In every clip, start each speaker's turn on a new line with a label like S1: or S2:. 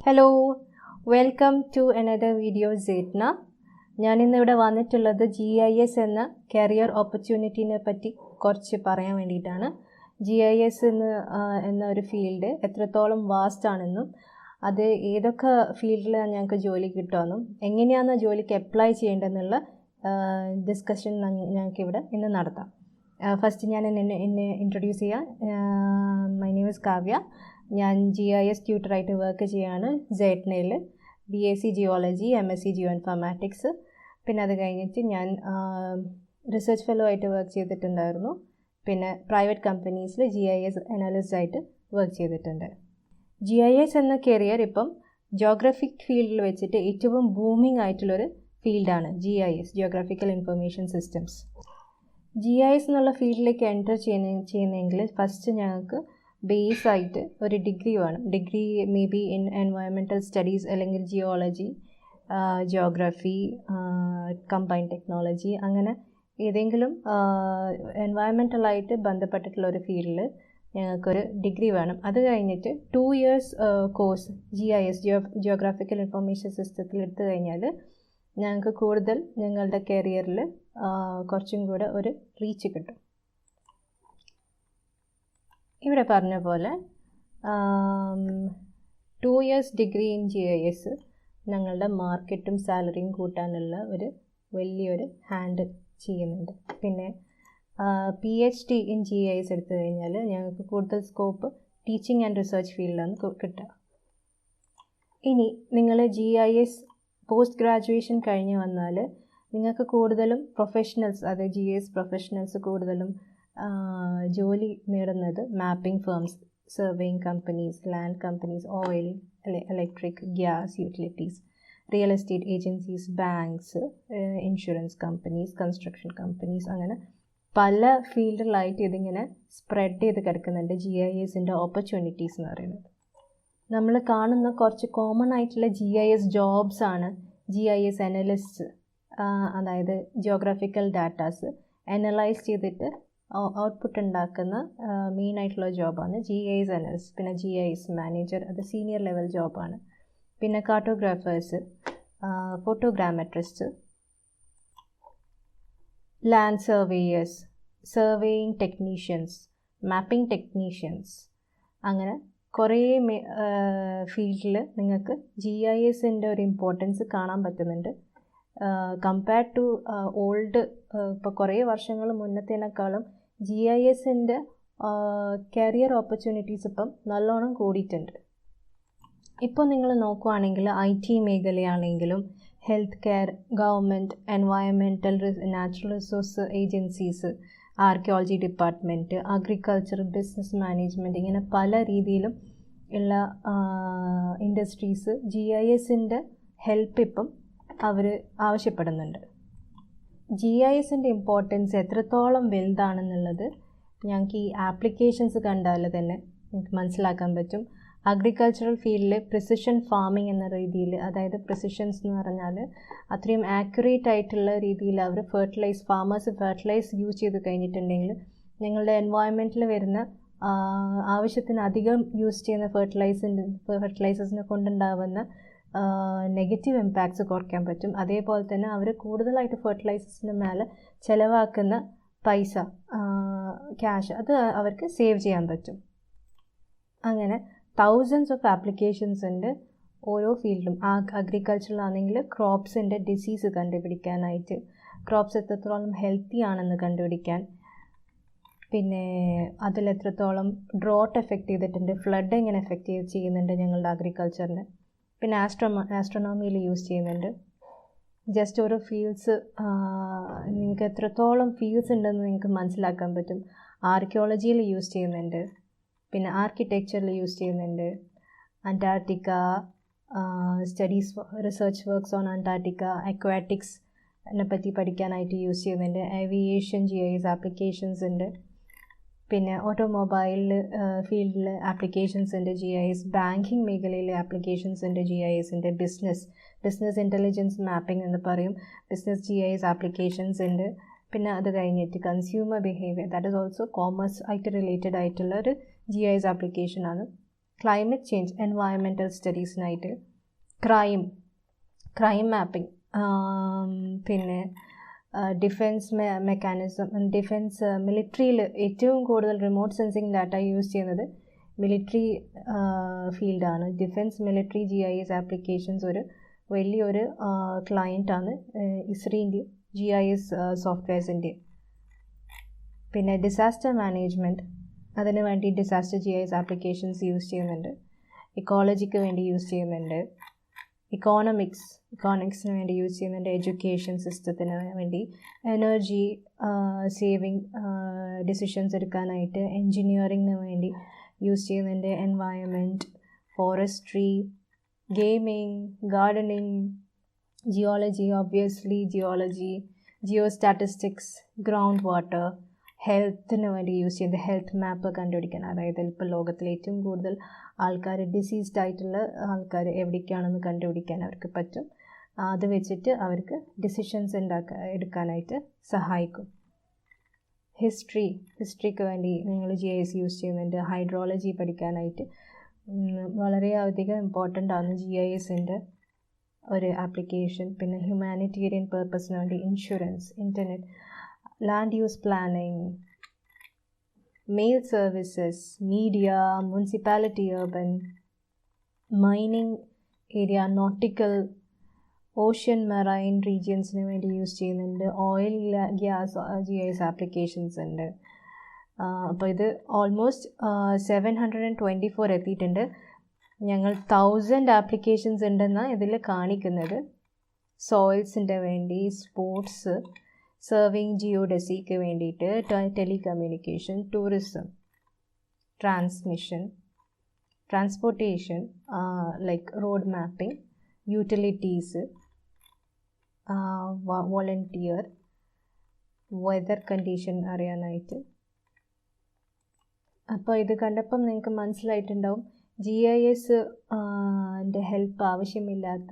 S1: Hello, welcome to another video സേറ്റ്ന. ഞാനിന്നിവിടെ വന്നിട്ടുള്ളത് GIS എന്ന കരിയർ ഓപ്പർച്യൂണിറ്റീനെ പറ്റി കുറച്ച് പറയാൻ വേണ്ടിയിട്ടാണ്. GIS എന്ന ഒരു ഫീൽഡ് എത്രത്തോളം വാസ്റ്റ് ആണെന്നും അത് ഏതൊക്കെ ഫീൽഡിലാണ് ഞങ്ങൾക്ക് ജോലി കിട്ടുമെന്നും എങ്ങനെയാണ് ജോലിക്ക് അപ്ലൈ ചെയ്യേണ്ടതെന്നുള്ള ഡിസ്കഷൻ ഞങ്ങൾക്കിവിടെ ഇന്ന് നടത്താം. ഫസ്റ്റ് ഞാൻ എന്നെ ഇൻട്രൊഡ്യൂസ് ചെയ്യാം. My name is Kavya. ഞാൻ GIS ട്യൂട്ടറായിട്ട് വർക്ക് ചെയ്യാണ് സേറ്റ്നയിൽ. BSc geology, MSc Jio informatics. പിന്നെ അത് കഴിഞ്ഞിട്ട് ഞാൻ റിസർച്ച് ഫെല്ലോ ആയിട്ട് വർക്ക് ചെയ്തിട്ടുണ്ടായിരുന്നു. പിന്നെ പ്രൈവറ്റ് കമ്പനീസിൽ GIS അനലിസ്റ്റായിട്ട് വർക്ക് ചെയ്തിട്ടുണ്ട്. GIS എന്ന കരിയർ ഇപ്പം ജോഗ്രഫിക് ഫീൽഡിൽ വെച്ചിട്ട് ഏറ്റവും ബൂമിംഗ് ആയിട്ടുള്ളൊരു ഫീൽഡാണ് GIS, geographical information systems. GIS എന്നുള്ള ഫീൽഡിലേക്ക് എൻ്റർ ചെയ്യുന്നതെങ്കിൽ ഫസ്റ്റ് ഞങ്ങൾക്ക് ബേസ് ആയിട്ട് ഒരു ഡിഗ്രി വേണം. Degree may be in environmental studies അല്ലെങ്കിൽ ജിയോളജി, ജിയോഗ്രഫി, കമ്പൈൻഡ് ടെക്നോളജി, അങ്ങനെ ഏതെങ്കിലും എൻവയോൺമെൻറ്റലായിട്ട് ബന്ധപ്പെട്ടിട്ടുള്ള ഒരു ഫീൽഡിൽ ഞങ്ങൾക്കൊരു ഡിഗ്രി വേണം. അത് കഴിഞ്ഞിട്ട് 2 years course GIS, geographical information സിസ്റ്റത്തിൽ എടുത്തു കഴിഞ്ഞാൽ ഞങ്ങൾക്ക് കൂടുതൽ ഞങ്ങളുടെ കരിയറിൽ കുറച്ചും കൂടെ ഒരു റീച്ച് കിട്ടും. ഇവിടെ പറഞ്ഞ പോലെ 2 years ഡിഗ്രി ഇൻ GIS ഞങ്ങളുടെ മാർക്കറ്റും സാലറിയും കൂട്ടാനുള്ള ഒരു വലിയൊരു ഹാൻഡ് ചെയ്യുന്നുണ്ട്. പിന്നെ PhD ഇൻ GIS എടുത്തു കഴിഞ്ഞാൽ ഞങ്ങൾക്ക് കൂടുതൽ സ്കോപ്പ് ടീച്ചിങ് ആൻഡ് റിസർച്ച് ഫീൽഡിലാണ് കിട്ടുക. ഇനി നിങ്ങൾ GIS പോസ്റ്റ് ഗ്രാജുവേഷൻ കഴിഞ്ഞ് വന്നാൽ നിങ്ങൾക്ക് കൂടുതലും പ്രൊഫഷണൽസ്, അതായത് GIS പ്രൊഫഷണൽസ് കൂടുതലും ജോലി നേടുന്നത് mapping firms, surveying companies, land companies, oil, electric, gas utilities, real estate agencies, banks, insurance companies, construction companies, അങ്ങനെ പല ഫീൽഡിലായിട്ട് ഇതിങ്ങനെ സ്പ്രെഡ് ചെയ്ത് കിടക്കുന്നുണ്ട് GISൻ്റെ ഓപ്പർച്യൂണിറ്റീസ് എന്ന് പറയുന്നത്. നമ്മൾ കാണുന്ന കുറച്ച് കോമൺ ആയിട്ടുള്ള GIS ജോബ്സ് ആണ് GIS അനലിസ്റ്റ്, അതായത് ജിയോഗ്രാഫിക്കൽ ഡാറ്റാസ് അനലൈസ് ചെയ്തിട്ട് ഔട്ട്പുട്ട് ഉണ്ടാക്കുന്ന മെയിനായിട്ടുള്ള ജോബാണ് GIS അനലിസ്റ്റ്. പിന്നെ GIS മാനേജർ, അത് സീനിയർ ലെവൽ ജോബാണ്. പിന്നെ cartographers, photogrammetrist, land surveyors, surveying technicians, mapping technicians, അങ്ങനെ കുറേ ഫീൽഡിൽ നിങ്ങൾക്ക് GISൻ്റെ ഒരു ഇമ്പോർട്ടൻസ് കാണാൻ പറ്റുന്നുണ്ട്. കമ്പയർഡ് ടു ഓൾഡ്, ഇപ്പോൾ കുറേ വർഷങ്ങൾ മുന്നത്തേനേക്കാളും GISൻ്റെ കരിയർ ഓപ്പർച്യൂണിറ്റീസ് ഇപ്പം നല്ലോണം കൂടിയിട്ടുണ്ട്. ഇപ്പോൾ നിങ്ങൾ നോക്കുകയാണെങ്കിൽ IT മേഖലയാണെങ്കിലും health care, government, environmental, natural resource agencies, archaeology department, agriculture, business management, ഇങ്ങനെ പല രീതിയിലും ഉള്ള ഇൻഡസ്ട്രീസ് GISൻ്റെ ഹെൽപ്പ് ഇപ്പം അവർ ആവശ്യപ്പെടുന്നുണ്ട്. GISൻ്റെ ഇമ്പോർട്ടൻസ് എത്രത്തോളം വലുതാണെന്നുള്ളത് ഞങ്ങൾക്ക് ഈ ആപ്ലിക്കേഷൻസ് കണ്ടാൽ തന്നെ നിങ്ങൾക്ക് മനസ്സിലാക്കാൻ പറ്റും. അഗ്രികൾച്ചറൽ ഫീൽഡിൽ പ്രിസിഷൻ ഫാമിംഗ് എന്ന രീതിയിൽ, അതായത് പ്രിസിഷൻസ് എന്ന് പറഞ്ഞാൽ അത്രയും ആക്യുറേറ്റ് ആയിട്ടുള്ള രീതിയിൽ അവർ ഫാമേഴ്സ് ഫെർട്ടിലൈസ് യൂസ് ചെയ്ത് കഴിഞ്ഞിട്ടുണ്ടെങ്കിൽ ഞങ്ങളുടെ എൻവയോൺമെൻറ്റിൽ വരുന്ന ആവശ്യത്തിനധികം യൂസ് ചെയ്യുന്ന ഫെർട്ടിലൈസേഴ്സിനെ കൊണ്ടുണ്ടാവുന്ന നെഗറ്റീവ് ഇമ്പാക്ട്സ് കുറയ്ക്കാൻ പറ്റും. അതേപോലെ തന്നെ അവർ കൂടുതലായിട്ട് ഫെർട്ടിലൈസേഴ്സിൻ്റെ മേലെ ചിലവാക്കുന്ന പൈസ, ക്യാഷ്, അത് അവർക്ക് സേവ് ചെയ്യാൻ പറ്റും. അങ്ങനെ തൗസൻഡ്സ് ഓഫ് ആപ്ലിക്കേഷൻസ് ഉണ്ട് ഓരോ ഫീൽഡിലും. അഗ്രികൾച്ചറിലാണെങ്കിൽ ക്രോപ്സിൻ്റെ ഡിസീസ് കണ്ടുപിടിക്കാനായിട്ട്, ക്രോപ്സ് എത്രത്തോളം ഹെൽത്തി ആണെന്ന് കണ്ടുപിടിക്കാൻ, പിന്നെ അതിലെത്രത്തോളം ഡ്രോട്ട് എഫക്റ്റ് ചെയ്തിട്ടുണ്ട്, ഫ്ലഡ് എങ്ങനെ എഫക്റ്റ് ചെയ്യുന്നുണ്ട് ഞങ്ങളുടെ അഗ്രികൾച്ചറിന്. പിന്നെ ആസ്ട്രോണോമിയിൽ യൂസ് ചെയ്യുന്നുണ്ട്. ജസ്റ്റ് ഓരോ ഫീൽഡ്സ്, നിങ്ങൾക്ക് എത്രത്തോളം ഫീൽഡ്സ് ഉണ്ടെന്ന് നിങ്ങൾക്ക് മനസ്സിലാക്കാൻ പറ്റും. ആർക്കിയോളജിയിൽ യൂസ് ചെയ്യുന്നുണ്ട്, പിന്നെ ആർക്കിടെക്ചറിൽ യൂസ് ചെയ്യുന്നുണ്ട്. Antarctica studies, research works on Antarctica, അക്വാറ്റിക്സിനെ പറ്റി പഠിക്കാനായിട്ട് യൂസ് ചെയ്യുന്നുണ്ട്. ഏവിയേഷൻ GIS ആപ്ലിക്കേഷൻസ് ഉണ്ട്. പിന്നെ ഓട്ടോമൊബൈൽ ഫീൽഡിൽ ആപ്ലിക്കേഷൻസ് ഉണ്ട് GIS. ബാങ്കിങ് മേഖലയിലെ ആപ്ലിക്കേഷൻസ് ഉണ്ട് GISൻ്റെ. ബിസിനസ് ഇൻ്റലിജൻസ് മാപ്പിംഗ് എന്ന് പറയും, ബിസിനസ് GIS ആപ്ലിക്കേഷൻസ് ഉണ്ട്. പിന്നെ അത് കഴിഞ്ഞിട്ട് consumer behaviour, that is also commerce ആയിട്ട് റിലേറ്റഡ് ആയിട്ടുള്ള ഒരു GIS ആപ്ലിക്കേഷനാണ്. ക്ലൈമറ്റ് ചേഞ്ച് എൻവയറമെൻറ്റൽ സ്റ്റഡീസിനായിട്ട് ക്രൈം മാപ്പിംഗ്, പിന്നെ ഡിഫെൻസ് മെക്കാനിസം, ഡിഫെൻസ് മിലിറ്ററിയിൽ ഏറ്റവും കൂടുതൽ റിമോട്ട് സെൻസിങ് ഡാറ്റ യൂസ് ചെയ്യുന്നത് മിലിറ്ററി ഫീൽഡാണ്. ഡിഫെൻസ് മിലിറ്ററി GIS ആപ്ലിക്കേഷൻസ് ഒരു വലിയൊരു ക്ലയൻറ്റാണ് ഇസ്രീൻ്റെയും GIS സോഫ്റ്റ്വെയർസിൻ്റെയും. പിന്നെ ഡിസാസ്റ്റർ മാനേജ്മെൻറ്റ്, അതിന് വേണ്ടി ഡിസാസ്റ്റർ GIS ആപ്ലിക്കേഷൻസ് യൂസ് ചെയ്യുന്നുണ്ട്. ഇക്കോളജിക്ക് വേണ്ടി യൂസ് ചെയ്യുന്നുണ്ട്. ഇക്കോണമിക്സിന് വേണ്ടി യൂസ് ചെയ്യുന്നുണ്ട്. എഡ്യൂക്കേഷൻ സിസ്റ്റത്തിന് വേണ്ടി, എനർജി സേവിങ് ഡിസിഷൻസ് എടുക്കാനായിട്ട് എൻജിനീയറിങ്ങിന് വേണ്ടി യൂസ് ചെയ്യുന്നുണ്ട്. Environment, forestry, gaming, gardening, geology, obviously geology, geostatistics, ground water, ഹെൽത്തിന് വേണ്ടി യൂസ് ചെയ്യുന്നത് ഹെൽത്ത് മാപ്പ് കണ്ടുപിടിക്കാൻ. അതായത് ഇപ്പോൾ ലോകത്തിൽ ഏറ്റവും കൂടുതൽ ആൾക്കാർ ഡിസീസ്ഡ് ആയിട്ടുള്ള ആൾക്കാർ എവിടേക്കാണെന്ന് കണ്ടുപിടിക്കാൻ അവർക്ക് പറ്റും. അത് വെച്ചിട്ട് അവർക്ക് ഡിസിഷൻസ് എടുക്കാനായിട്ട് സഹായിക്കും. ഹിസ്റ്ററിക്ക് വേണ്ടി നിങ്ങൾ GIS യൂസ് ചെയ്യുന്നുണ്ട്. ഹൈഡ്രോളജി പഠിക്കാനായിട്ട് വളരെയധികം ഇമ്പോർട്ടൻ്റ് ആണ് GISൻ്റെ ഒരു ആപ്ലിക്കേഷൻ. പിന്നെ ഹ്യൂമാനിറ്റേറിയൻ പേർപ്പസിന് വേണ്ടി insurance, internet, land use planning, mail services, media, municipality, urban, mining area, nautical, ocean, marine regionsന് വേണ്ടി യൂസ് ചെയ്യുന്നുണ്ട്. ഓയിൽ, ഗ്യാസ് GIS ആപ്ലിക്കേഷൻസ് ഉണ്ട്. അപ്പോൾ ഇത് ഓൾമോസ്റ്റ് 724 എത്തിയിട്ടുണ്ട്. ഞങ്ങൾ 1000 ആപ്ലിക്കേഷൻസ് ഉണ്ടെന്നാണ് ഇതിൽ കാണിക്കുന്നത്. സോയിൽസിൻ്റെ വേണ്ടി, സ്പോർട്സ്, സർവിങ് ജിയോഡസിക്ക് വേണ്ടിയിട്ട്, telecommunication, tourism, transportation like road mapping, utilities, volunteer, weather condition അറിയാനായിട്ട്. അപ്പോൾ ഇത് കണ്ടപ്പം നിങ്ങൾക്ക് മനസ്സിലായിട്ടുണ്ടാവും GIS ൻ്റെ ഹെൽപ്പ് ആവശ്യമില്ലാത്ത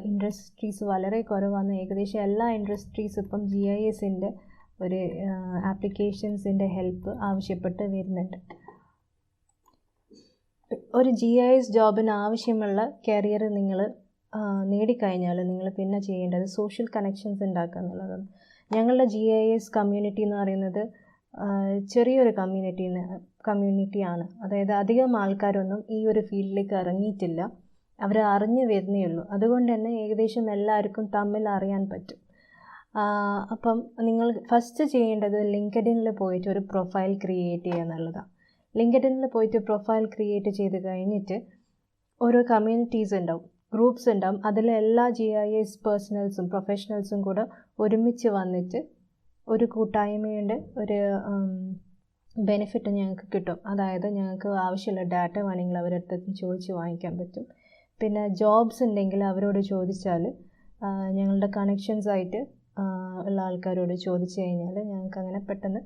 S1: ഇൻഡസ്ട്രീസ് വളരെ കുറവാണ്. ഏകദേശം എല്ലാ ഇൻഡസ്ട്രീസ് ഇപ്പം GISൻ്റെ ഒരു ആപ്ലിക്കേഷൻസിൻ്റെ ഹെൽപ്പ് ആവശ്യപ്പെട്ട് വരുന്നുണ്ട്. ഒരു GIS ജോബിന് ആവശ്യമുള്ള കരിയർ നിങ്ങൾ നേടിക്കഴിഞ്ഞാൽ നിങ്ങൾ പിന്നെ ചെയ്യേണ്ടത് സോഷ്യൽ കണക്ഷൻസ് ഉണ്ടാക്കുക എന്നുള്ളതാണ്. ഞങ്ങളുടെ GIS കമ്മ്യൂണിറ്റി എന്ന് പറയുന്നത് ചെറിയൊരു കമ്മ്യൂണിറ്റിയാണ്. അതായത് അധികം ആൾക്കാരൊന്നും ഈ ഒരു ഫീൽഡിലേക്ക് ഇറങ്ങിയിട്ടില്ല. അവർ അറിഞ്ഞു വരുന്നേ ഉള്ളൂ. അതുകൊണ്ട് തന്നെ ഏകദേശം എല്ലാവർക്കും തമ്മിൽ അറിയാൻ പറ്റും. അപ്പം നിങ്ങൾ ഫസ്റ്റ് ചെയ്യേണ്ടത് ലിങ്ക്ഡിനിൽ പോയിട്ട് ഒരു പ്രൊഫൈൽ ക്രിയേറ്റ് ചെയ്യുക എന്നുള്ളതാണ്. ലിങ്ക്ഡിനിൽ പോയിട്ട് പ്രൊഫൈൽ ക്രിയേറ്റ് ചെയ്ത് കഴിഞ്ഞിട്ട് ഓരോ കമ്മ്യൂണിറ്റീസ് ഉണ്ടാവും, ഗ്രൂപ്പ്സ് ഉണ്ടാവും. അതിലെ എല്ലാ GIS പേഴ്സണൽസും പ്രൊഫഷണൽസും കൂടെ ഒരുമിച്ച് വന്നിട്ട് ഒരു കൂട്ടായ്മയുടെ ഒരു ബെനിഫിറ്റ് ഞങ്ങൾക്ക് കിട്ടും. അതായത് ഞങ്ങൾക്ക് ആവശ്യമുള്ള ഡാറ്റ വേണമെങ്കിൽ അവരുടെ അടുത്ത് ചോദിച്ച് വാങ്ങിക്കാൻ പറ്റും. പിന്നെ ജോബ്സ് ഉണ്ടെങ്കിൽ അവരോട് ചോദിച്ചാൽ, ഞങ്ങളുടെ കണക്ഷൻസ് ആയിട്ട് ഉള്ള ആൾക്കാരോട് ചോദിച്ചു കഴിഞ്ഞാൽ ഞങ്ങൾക്ക് അങ്ങനെ പെട്ടെന്ന്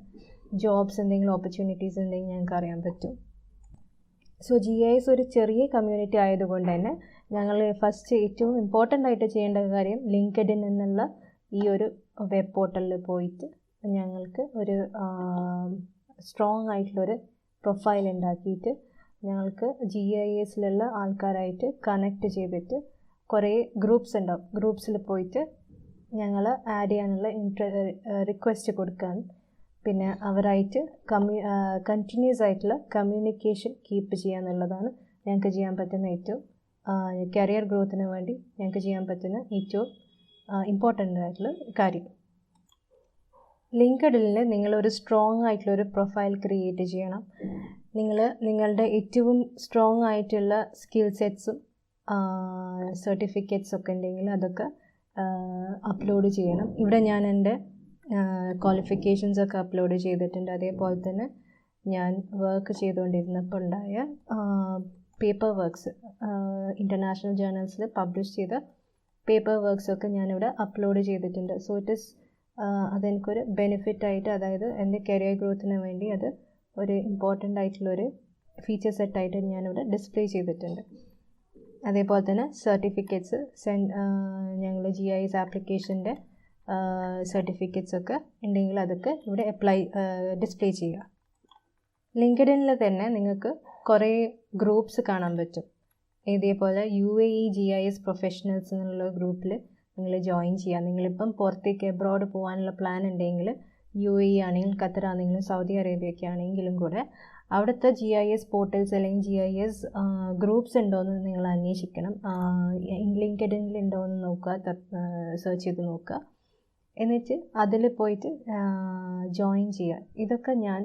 S1: ജോബ്സ് എന്തെങ്കിലും ഓപ്പർച്യൂണിറ്റീസ് ഉണ്ടെങ്കിൽ ഞങ്ങൾക്ക് അറിയാൻ പറ്റും. സോ GIS ഒരു ചെറിയ കമ്മ്യൂണിറ്റി ആയതുകൊണ്ട് തന്നെ ഞങ്ങൾ ഫസ്റ്റ് ഏറ്റവും ഇമ്പോർട്ടൻ്റ് ആയിട്ട് ചെയ്യേണ്ട കാര്യം ലിങ്ക്ഡിൻ എന്നുള്ള ഈ ഒരു വെബ് പോർട്ടലിൽ പോയിട്ട് ഞങ്ങൾക്ക് ഒരു സ്ട്രോങ് ആയിട്ടുള്ളൊരു പ്രൊഫൈൽ ഉണ്ടാക്കിയിട്ട് ഞങ്ങൾക്ക് GISലുള്ള ആൾക്കാരായിട്ട് കണക്ട് ചെയ്തിട്ട് കുറേ ഗ്രൂപ്പ്സ് ഉണ്ടാവും. ഗ്രൂപ്പ്സിൽ പോയിട്ട് ഞങ്ങൾ ആഡ് ചെയ്യാനുള്ള റിക്വസ്റ്റ് കൊടുക്കാൻ, പിന്നെ അവരായിട്ട് കണ്ടിന്യൂസ് ആയിട്ടുള്ള കമ്മ്യൂണിക്കേഷൻ കീപ്പ് ചെയ്യുക എന്നുള്ളതാണ് ഞങ്ങൾക്ക് ചെയ്യാൻ പറ്റുന്ന ഏറ്റവും കരിയർ ഗ്രോത്തിന് വേണ്ടി ഞങ്ങൾക്ക് ചെയ്യാൻ പറ്റുന്ന ഏറ്റവും ഇമ്പോർട്ടൻ്റ് ആയിട്ടുള്ള കാര്യം. ലിങ്ക്ഡിനിൽ നിങ്ങളൊരു സ്ട്രോങ് ആയിട്ടുള്ളൊരു പ്രൊഫൈൽ ക്രിയേറ്റ് ചെയ്യണം. നിങ്ങളുടെ ഏറ്റവും സ്ട്രോങ് ആയിട്ടുള്ള സ്കിൽ സെറ്റ്സും സർട്ടിഫിക്കറ്റ്സ് ഒക്കെ ഉണ്ടെങ്കിൽ അതൊക്കെ അപ്ലോഡ് ചെയ്യണം. ഇവിടെ ഞാൻ എൻ്റെ ക്വാളിഫിക്കേഷൻസ് ഒക്കെ അപ്ലോഡ് ചെയ്തിട്ടുണ്ട്. അതേപോലെ തന്നെ ഞാൻ വർക്ക് ചെയ്തുകൊണ്ടിരുന്നപ്പോൾ ഉണ്ടായ പേപ്പർ വർക്ക്സ്, ഇൻ്റർനാഷണൽ ജേർണൽസിൽ പബ്ലിഷ് ചെയ്ത പേപ്പർ വർക്ക്സൊക്കെ ഞാനിവിടെ അപ്ലോഡ് ചെയ്തിട്ടുണ്ട്. സോ ഇറ്റ് ഈസ് അതെനിക്കൊരു ബെനിഫിറ്റായിട്ട്, അതായത് എൻ്റെ കരിയർ ഗ്രോത്തിന് വേണ്ടി അത് ഒരു ഇമ്പോർട്ടൻ്റ് ആയിട്ടുള്ളൊരു ഫീച്ചർ സെറ്റായിട്ട് ഞാനിവിടെ ഡിസ്പ്ലേ ചെയ്തിട്ടുണ്ട്. അതേപോലെ തന്നെ സർട്ടിഫിക്കറ്റ്സ് ഞങ്ങൾ GIS ആപ്ലിക്കേഷൻ്റെ സർട്ടിഫിക്കറ്റ്സ് ഒക്കെ ഉണ്ടെങ്കിൽ അതൊക്കെ ഇവിടെ ഡിസ്പ്ലേ ചെയ്യുക. ലിങ്ക്ഡിനിൽ തന്നെ നിങ്ങൾക്ക് കുറേ ഗ്രൂപ്പ്സ് കാണാൻ പറ്റും. ഇതേപോലെ UAE GIS പ്രൊഫഷണൽസ് എന്നുള്ള ഗ്രൂപ്പിൽ നിങ്ങൾ ജോയിൻ ചെയ്യുക. നിങ്ങളിപ്പം പുറത്തേക്ക് എബ്രോഡ് പോകാനുള്ള പ്ലാൻ ഉണ്ടെങ്കിൽ UAE ആണെങ്കിലും ഖത്തർ ആണെങ്കിലും സൗദി അറേബ്യയൊക്കെ ആണെങ്കിലും കൂടെ അവിടുത്തെ GIS പോർട്ടൽസ് അല്ലെങ്കിൽ GIS ഗ്രൂപ്പ്സ് ഉണ്ടോയെന്ന് നിങ്ങൾ അന്വേഷിക്കണം. ലിങ്ക്ഡിനിൽ ഉണ്ടോയെന്ന് നോക്കുക, സെർച്ച് ചെയ്ത് നോക്കുക. എന്നിട്ട് അതിൽ പോയിട്ട് ജോയിൻ ചെയ്യുക. ഇതൊക്കെ ഞാൻ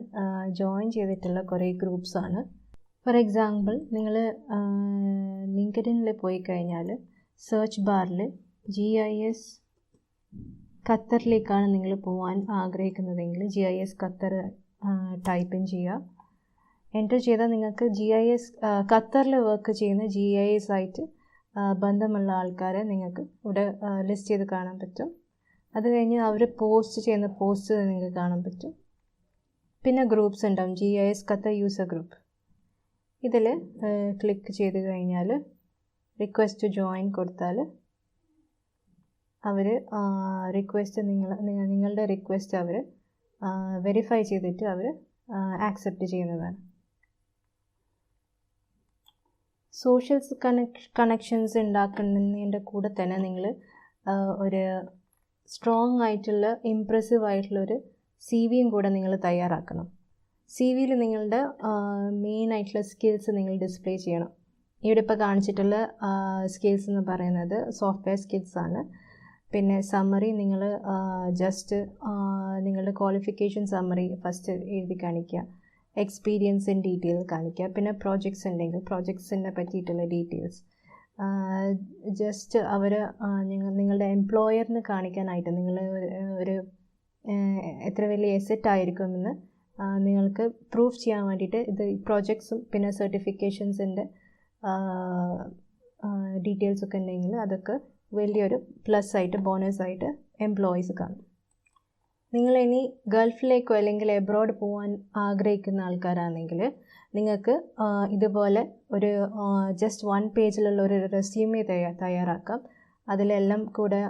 S1: ജോയിൻ ചെയ്തിട്ടുള്ള കുറേ ഗ്രൂപ്പ്സാണ്. ഫോർ എക്സാമ്പിൾ, നിങ്ങൾ ലിങ്ക്ഡിനിൽ പോയി കഴിഞ്ഞാൽ സെർച്ച് ബാറിൽ GIS ഖത്തറിലേക്കാണ് നിങ്ങൾ പോകാൻ ആഗ്രഹിക്കുന്നതെങ്കിൽ GIS ഖത്തർ ടൈപ്പ് ഇൻ ചെയ്യുക. എൻ്റർ ചെയ്താൽ നിങ്ങൾക്ക് GIS ഖത്തറിൽ വർക്ക് ചെയ്യുന്ന GIS ആയിട്ട് ബന്ധമുള്ള ആൾക്കാരെ നിങ്ങൾക്ക് ഇവിടെ ലിസ്റ്റ് ചെയ്ത് കാണാൻ പറ്റും. അത് കഴിഞ്ഞ് അവർ പോസ്റ്റ് ചെയ്യുന്ന പോസ്റ്റ് നിങ്ങൾക്ക് കാണാൻ പറ്റും. പിന്നെ ഗ്രൂപ്പ്സ് ഉണ്ടാവും, GIS ഖത്തർ യൂസർ ഗ്രൂപ്പ്. ഇതിൽ ക്ലിക്ക് ചെയ്ത് കഴിഞ്ഞാൽ റിക്വസ്റ്റ് ടു ജോയിൻ കൊടുത്താൽ അവർ റിക്വസ്റ്റ് നിങ്ങളുടെ റിക്വസ്റ്റ് അവർ വെരിഫൈ ചെയ്തിട്ട് അവർ ആക്സെപ്റ്റ് ചെയ്യുന്നതാണ്. സോഷ്യൽ കണക്ഷൻസ് ഉണ്ടാക്കുന്നതിൻ്റെ കൂടെ തന്നെ നിങ്ങൾ ഒരു സ്ട്രോങ് ആയിട്ടുള്ള ഇംപ്രസീവ് ആയിട്ടുള്ളൊരു CV കൂടെ നിങ്ങൾ തയ്യാറാക്കണം. CVയിൽ നിങ്ങളുടെ മെയിൻ ആയിട്ടുള്ള സ്കിൽസ് നിങ്ങൾ ഡിസ്പ്ലേ ചെയ്യണം. ഇവിടെ ഇപ്പോൾ കാണിച്ചിട്ടുള്ള സ്കിൽസ് എന്ന് പറയുന്നത് സോഫ്റ്റ്വെയർ സ്കിൽസാണ്. പിന്നെ സമ്മറി നിങ്ങൾ ജസ്റ്റ് നിങ്ങളുടെ ക്വാളിഫിക്കേഷൻ സമ്മറി ഫസ്റ്റ് എഴുതി കാണിക്കുക. എക്സ്പീരിയൻസ് ഇൻ ഡീറ്റെയിൽ കാണിക്കുക. പിന്നെ പ്രോജക്ട്സ് ഉണ്ടെങ്കിൽ പ്രോജക്ട്സിനെ പറ്റിയിട്ടുള്ള ഡീറ്റെയിൽസ് ജസ്റ്റ് അവർ നിങ്ങളുടെ എംപ്ലോയറിന് കാണിക്കാനായിട്ട് നിങ്ങൾ ഒരു എത്ര വലിയ എസെറ്റ് ആയിരിക്കുമെന്ന് നിങ്ങൾക്ക് പ്രൂഫ് ചെയ്യാൻ വേണ്ടിയിട്ട് ഇത് പ്രോജക്ട്സും പിന്നെ സർട്ടിഫിക്കേഷൻസിൻ്റെ ഡീറ്റെയിൽസൊക്കെ ഉണ്ടെങ്കിൽ അതൊക്കെ വലിയൊരു പ്ലസ് ആയിട്ട് ബോണസായിട്ട് എംപ്ലോയീസ് കാണും. നിങ്ങളിനി ഗൾഫിലേക്കോ അല്ലെങ്കിൽ എബ്രോഡ് പോകാൻ ആഗ്രഹിക്കുന്ന ആൾക്കാരാണെങ്കിൽ നിങ്ങൾക്ക് ഇതുപോലെ ഒരു ജസ്റ്റ് 1 പേജിലുള്ള ഒരു റെസ്യൂമേ തയ്യാറാക്കാം. അതിലെല്ലാം കൂടെ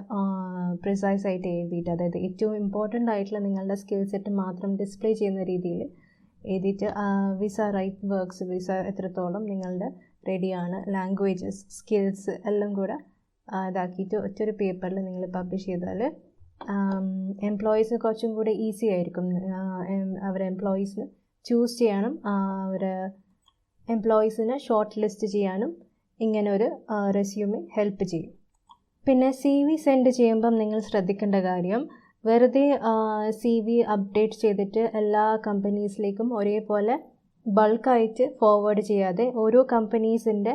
S1: പ്രിസൈസ് ആയിട്ട് എഴുതിയിട്ട്, അതായത് ഏറ്റവും ഇമ്പോർട്ടൻ്റ് ആയിട്ടുള്ള നിങ്ങളുടെ സ്കിൽ സെറ്റ് മാത്രം ഡിസ്പ്ലേ ചെയ്യുന്ന രീതിയിൽ എഴുതിയിട്ട് വിസ റൈറ്റ് വർക്ക്സ്, വിസ എത്രത്തോളം നിങ്ങളുടെ റെഡിയാണ്, ലാംഗ്വേജസ്, സ്കിൽസ് എല്ലാം കൂടെ ഇതാക്കിയിട്ട് ഒറ്റൊരു പേപ്പറിൽ നിങ്ങൾ പബ്ലിഷ് ചെയ്താൽ എംപ്ലോയീസിന് കുറച്ചും കൂടെ ഈസി ആയിരിക്കും. അവർ എംപ്ലോയീസിന് ചൂസ് ചെയ്യാനും അവർ എംപ്ലോയീസിനെ ഷോർട്ട് ലിസ്റ്റ് ചെയ്യാനും ഇങ്ങനെ ഒരു റെസ്യൂമെ ഹെൽപ്പ് ചെയ്യും. പിന്നെ CV സെൻഡ് ചെയ്യുമ്പം നിങ്ങൾ ശ്രദ്ധിക്കേണ്ട കാര്യം, വെറുതെ CV അപ്ഡേറ്റ് ചെയ്തിട്ട് എല്ലാ കമ്പനീസിലേക്കും ഒരേപോലെ ബൾക്കായിട്ട് ഫോർവേഡ് ചെയ്യാതെ ഓരോ കമ്പനീസിൻ്റെ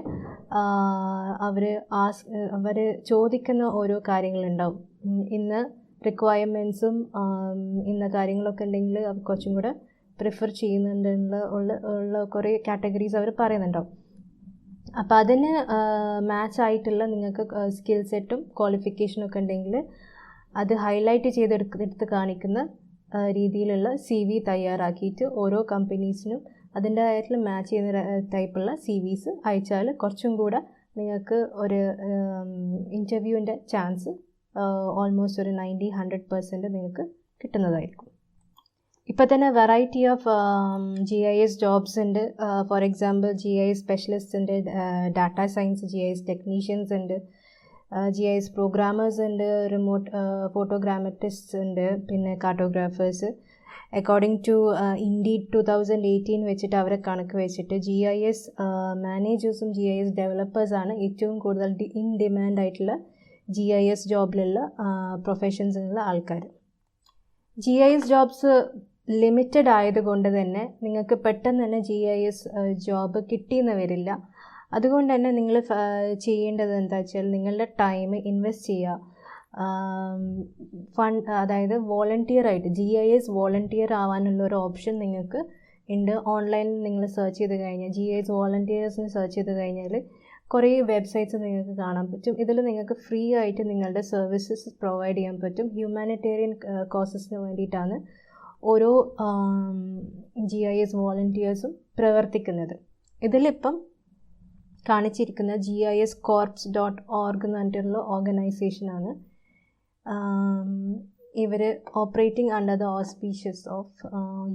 S1: അവർ ചോദിക്കുന്ന ഓരോ കാര്യങ്ങളുണ്ടാവും. ഇന്ന് റിക്വയർമെൻറ്റ്സും ഇന്ന കാര്യങ്ങളൊക്കെ ഉണ്ടെങ്കിൽ അവർ കുറച്ചും കൂടെ പ്രിഫർ ചെയ്യുന്നുണ്ടെന്നുള്ള കുറേ കാറ്റഗറീസ് അവർ പറയുന്നുണ്ടാവും. അപ്പോൾ അതിന് മാച്ച് ആയിട്ടുള്ള നിങ്ങൾക്ക് സ്കിൽ സെറ്റും ക്വാളിഫിക്കേഷനും ഒക്കെ ഉണ്ടെങ്കിൽ അത് ഹൈലൈറ്റ് ചെയ്തെടുത്ത് കാണിക്കുന്ന രീതിയിലുള്ള CV തയ്യാറാക്കിയിട്ട് ഓരോ കമ്പനീസിനും അതിൻ്റെതായിട്ടുള്ള മാച്ച് ചെയ്യുന്ന ടൈപ്പുള്ള CVs അയച്ചാൽ കുറച്ചും കൂടെ നിങ്ങൾക്ക് ഒരു ഇൻ്റർവ്യൂവിൻ്റെ ചാൻസ് ഓൾമോസ്റ്റ് ഒരു 90-100% നിങ്ങൾക്ക് കിട്ടുന്നതായിരിക്കും. ഇപ്പോൾ തന്നെ വെറൈറ്റി ഓഫ് GIS ജോബ്സ് ഉണ്ട്. ഫോർ എക്സാമ്പിൾ GIS സ്പെഷ്യലിസ്റ്റ് ഉണ്ട്, ഡാറ്റ സയൻസ് GIS ടെക്നീഷ്യൻസ് ഉണ്ട്, GIS പ്രോഗ്രാമേഴ്സ് ഉണ്ട്, റിമോട്ട് ഫോട്ടോഗ്രാമറ്റിസ്റ്റ് ഉണ്ട്, പിന്നെ കാർട്ടോഗ്രാഫേഴ്സ്. അക്കോർഡിംഗ് ടു ഇൻഡീഡ് 2018 വെച്ചിട്ട് അവരെ കണക്ക് വെച്ചിട്ട് GIS മാനേജേഴ്സും GIS ഡെവലപ്പേഴ്സാണ് ഏറ്റവും കൂടുതൽ ഇൻ ഡിമാൻഡ് ആയിട്ടുള്ള GIS ജോബിലുള്ള പ്രൊഫഷൻസിലുള്ള ആൾക്കാർ. GIS ജോബ്സ് ലിമിറ്റഡ് ആയതുകൊണ്ട് തന്നെ നിങ്ങൾക്ക് പെട്ടെന്ന് തന്നെ GIS ജോബ് കിട്ടിയെന്ന് വരില്ല. അതുകൊണ്ട് തന്നെ നിങ്ങൾ ചെയ്യേണ്ടത് എന്താ വെച്ചാൽ നിങ്ങളുടെ ടൈം ഇൻവെസ്റ്റ് ചെയ്യുക. അതായത് വോളണ്ടിയർ ആയിട്ട് GIS വോളണ്ടിയർ ആവാനുള്ള ഒരു ഓപ്ഷൻ നിങ്ങൾക്ക് ഉണ്ട്. ഓൺലൈനിൽ നിങ്ങൾ സെർച്ച് ചെയ്ത് കഴിഞ്ഞാൽ GIS വോളണ്ടിയേഴ്സിന് സെർച്ച് ചെയ്ത് കഴിഞ്ഞാൽ കുറേ വെബ്സൈറ്റ്സ് നിങ്ങൾക്ക് കാണാൻ പറ്റും. ഇതിൽ നിങ്ങൾക്ക് ഫ്രീ ആയിട്ട് നിങ്ങളുടെ സർവീസസ് പ്രൊവൈഡ് ചെയ്യാൻ പറ്റും. ഹ്യൂമാനിറ്റേറിയൻ കോസസിന് വേണ്ടിയിട്ടാണ് ഓരോ GIS വോളണ്ടിയേഴ്സും പ്രവർത്തിക്കുന്നത്. ഇതിലിപ്പം കാണിച്ചിരിക്കുന്ന GIScorps.org എന്ന് പറഞ്ഞിട്ടുള്ള ഓർഗനൈസേഷനാണ്. ഇവർ operating under the auspicious of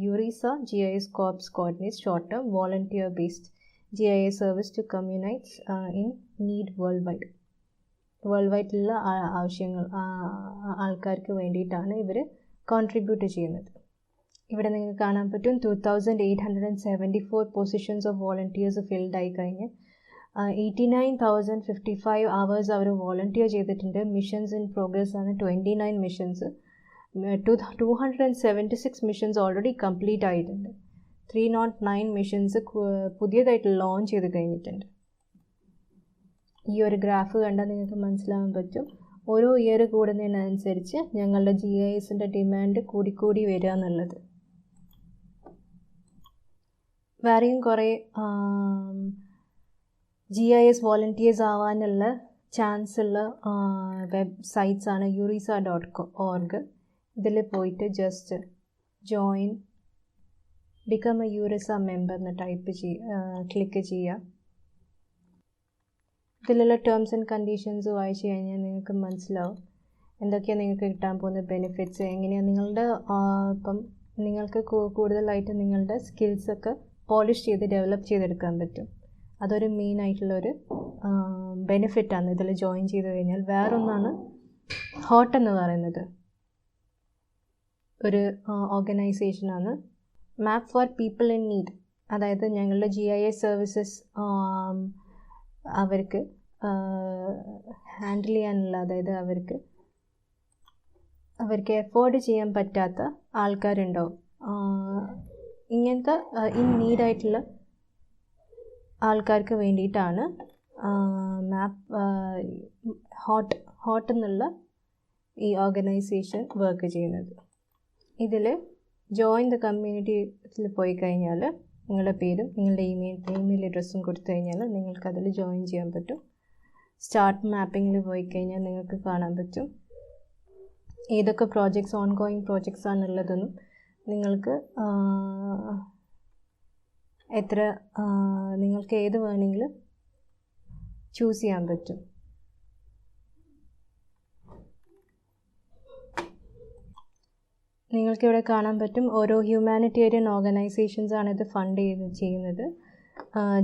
S1: URISA GIS Corps coordinate short term volunteer based GIS service to communities in need worldwide. World ആവശ്യങ്ങൾ ആൾക്കാർക്ക് വേണ്ടിയിട്ടാണ് ഇവർ കോൺട്രിബ്യൂട്ട് ചെയ്യുന്നത്. ഇവിടെ നിങ്ങൾക്ക് കാണാൻ പറ്റും 2874 പൊസിഷൻസ് ഓഫ് വോളണ്ടിയേഴ്സ് ഫിൽഡ് ആയി കഴിഞ്ഞ് 89,055 hours അവർ വോളണ്ടിയർ ചെയ്തിട്ടുണ്ട്. മിഷൻസ് ഇൻ പ്രോഗ്രസ് ആണ് 29 മിഷൻസ്. 276 മിഷൻസ് ഓൾറെഡി കംപ്ലീറ്റ് ആയിട്ടുണ്ട്. 309 മിഷൻസ് പുതിയതായിട്ട് ലോഞ്ച് ചെയ്ത് കഴിഞ്ഞിട്ടുണ്ട്. ഈ ഒരു ഗ്രാഫ് കണ്ടാൽ നിങ്ങൾക്ക് മനസ്സിലാകാൻ പറ്റും ഓരോ ഇയർ കൂടുന്നതിനനുസരിച്ച് ഞങ്ങളുടെ GISൻ്റെ ഡിമാൻഡ് കൂടിക്കൂടി വരിക എന്നുള്ളത്. വേറെയും കുറേ GIS വോളണ്ടിയേഴ്സ് ആവാനുള്ള ചാൻസ് ഉള്ള വെബ്സൈറ്റ്സ് ആണ് urisa.org. ഇതിൽ പോയിട്ട് just join become A URISA member എന്ന് ക്ലിക്ക് ചെയ്യുക. ഇതിലുള്ള ടേംസ് ആൻഡ് കണ്ടീഷൻസ് വായിച്ചു കഴിഞ്ഞാൽ നിങ്ങൾക്ക് മനസ്സിലാവും എന്തൊക്കെയാണ് നിങ്ങൾക്ക് കിട്ടാൻ പോകുന്ന ബെനിഫിറ്റ്സ്, എങ്ങനെയാണ് നിങ്ങളുടെ ഇപ്പം നിങ്ങൾക്ക് കൂടുതലായിട്ട് നിങ്ങളുടെ സ്കിൽസൊക്കെ പോളിഷ് ചെയ്ത് ഡെവലപ്പ് ചെയ്തെടുക്കാൻ പറ്റും. അതൊരു മെയിനായിട്ടുള്ളൊരു ബെനിഫിറ്റാണ് ഇതിൽ ജോയിൻ ചെയ്ത് കഴിഞ്ഞാൽ. വേറൊന്നാണ് ഹോട്ട് എന്ന് പറയുന്നത്, ഒരു ഓർഗനൈസേഷനാണ്. Map for people in need. അതായത് ഞങ്ങളുടെ GIS സർവീസസ് അവർക്ക് ഹാൻഡിൽ ചെയ്യാനുള്ള, അതായത് അവർക്ക് എഫോർഡ് ചെയ്യാൻ പറ്റാത്ത ആൾക്കാരുണ്ടാവും. ഇങ്ങനത്തെ ഇൻ നീഡായിട്ടുള്ള ആൾക്കാർക്ക് വേണ്ടിയിട്ടാണ് ഹോട്ട് എന്നുള്ള ഈ ഓർഗനൈസേഷൻ വർക്ക് ചെയ്യുന്നത്. ഇതിൽ ജോയിൻ ദ കമ്മ്യൂണിറ്റിയിൽ പോയി കഴിഞ്ഞാൽ നിങ്ങളുടെ പേരും നിങ്ങളുടെ ഇമെയിൽ അഡ്രസ്സും കൊടുത്തു കഴിഞ്ഞാൽ നിങ്ങൾക്കതിൽ ജോയിൻ ചെയ്യാൻ പറ്റും. സ്റ്റാർട്ട് മാപ്പിങ്ങിൽ പോയി കഴിഞ്ഞാൽ നിങ്ങൾക്ക് കാണാൻ പറ്റും ഏതൊക്കെ പ്രോജക്ട്സ് ഓൺഗോയിങ് പ്രോജക്ട്സ് ആണുള്ളതെന്നും നിങ്ങൾക്ക് നിങ്ങൾക്ക് ഏത് വേണമെങ്കിലും ചൂസ് ചെയ്യാൻ പറ്റും. നിങ്ങൾക്കിവിടെ കാണാൻ പറ്റും ഓരോ ഹ്യൂമാനിറ്റേറിയൻ ഓർഗനൈസേഷൻസ് ആണ് ഇത് ഫണ്ട് ചെയ്യുന്നത്.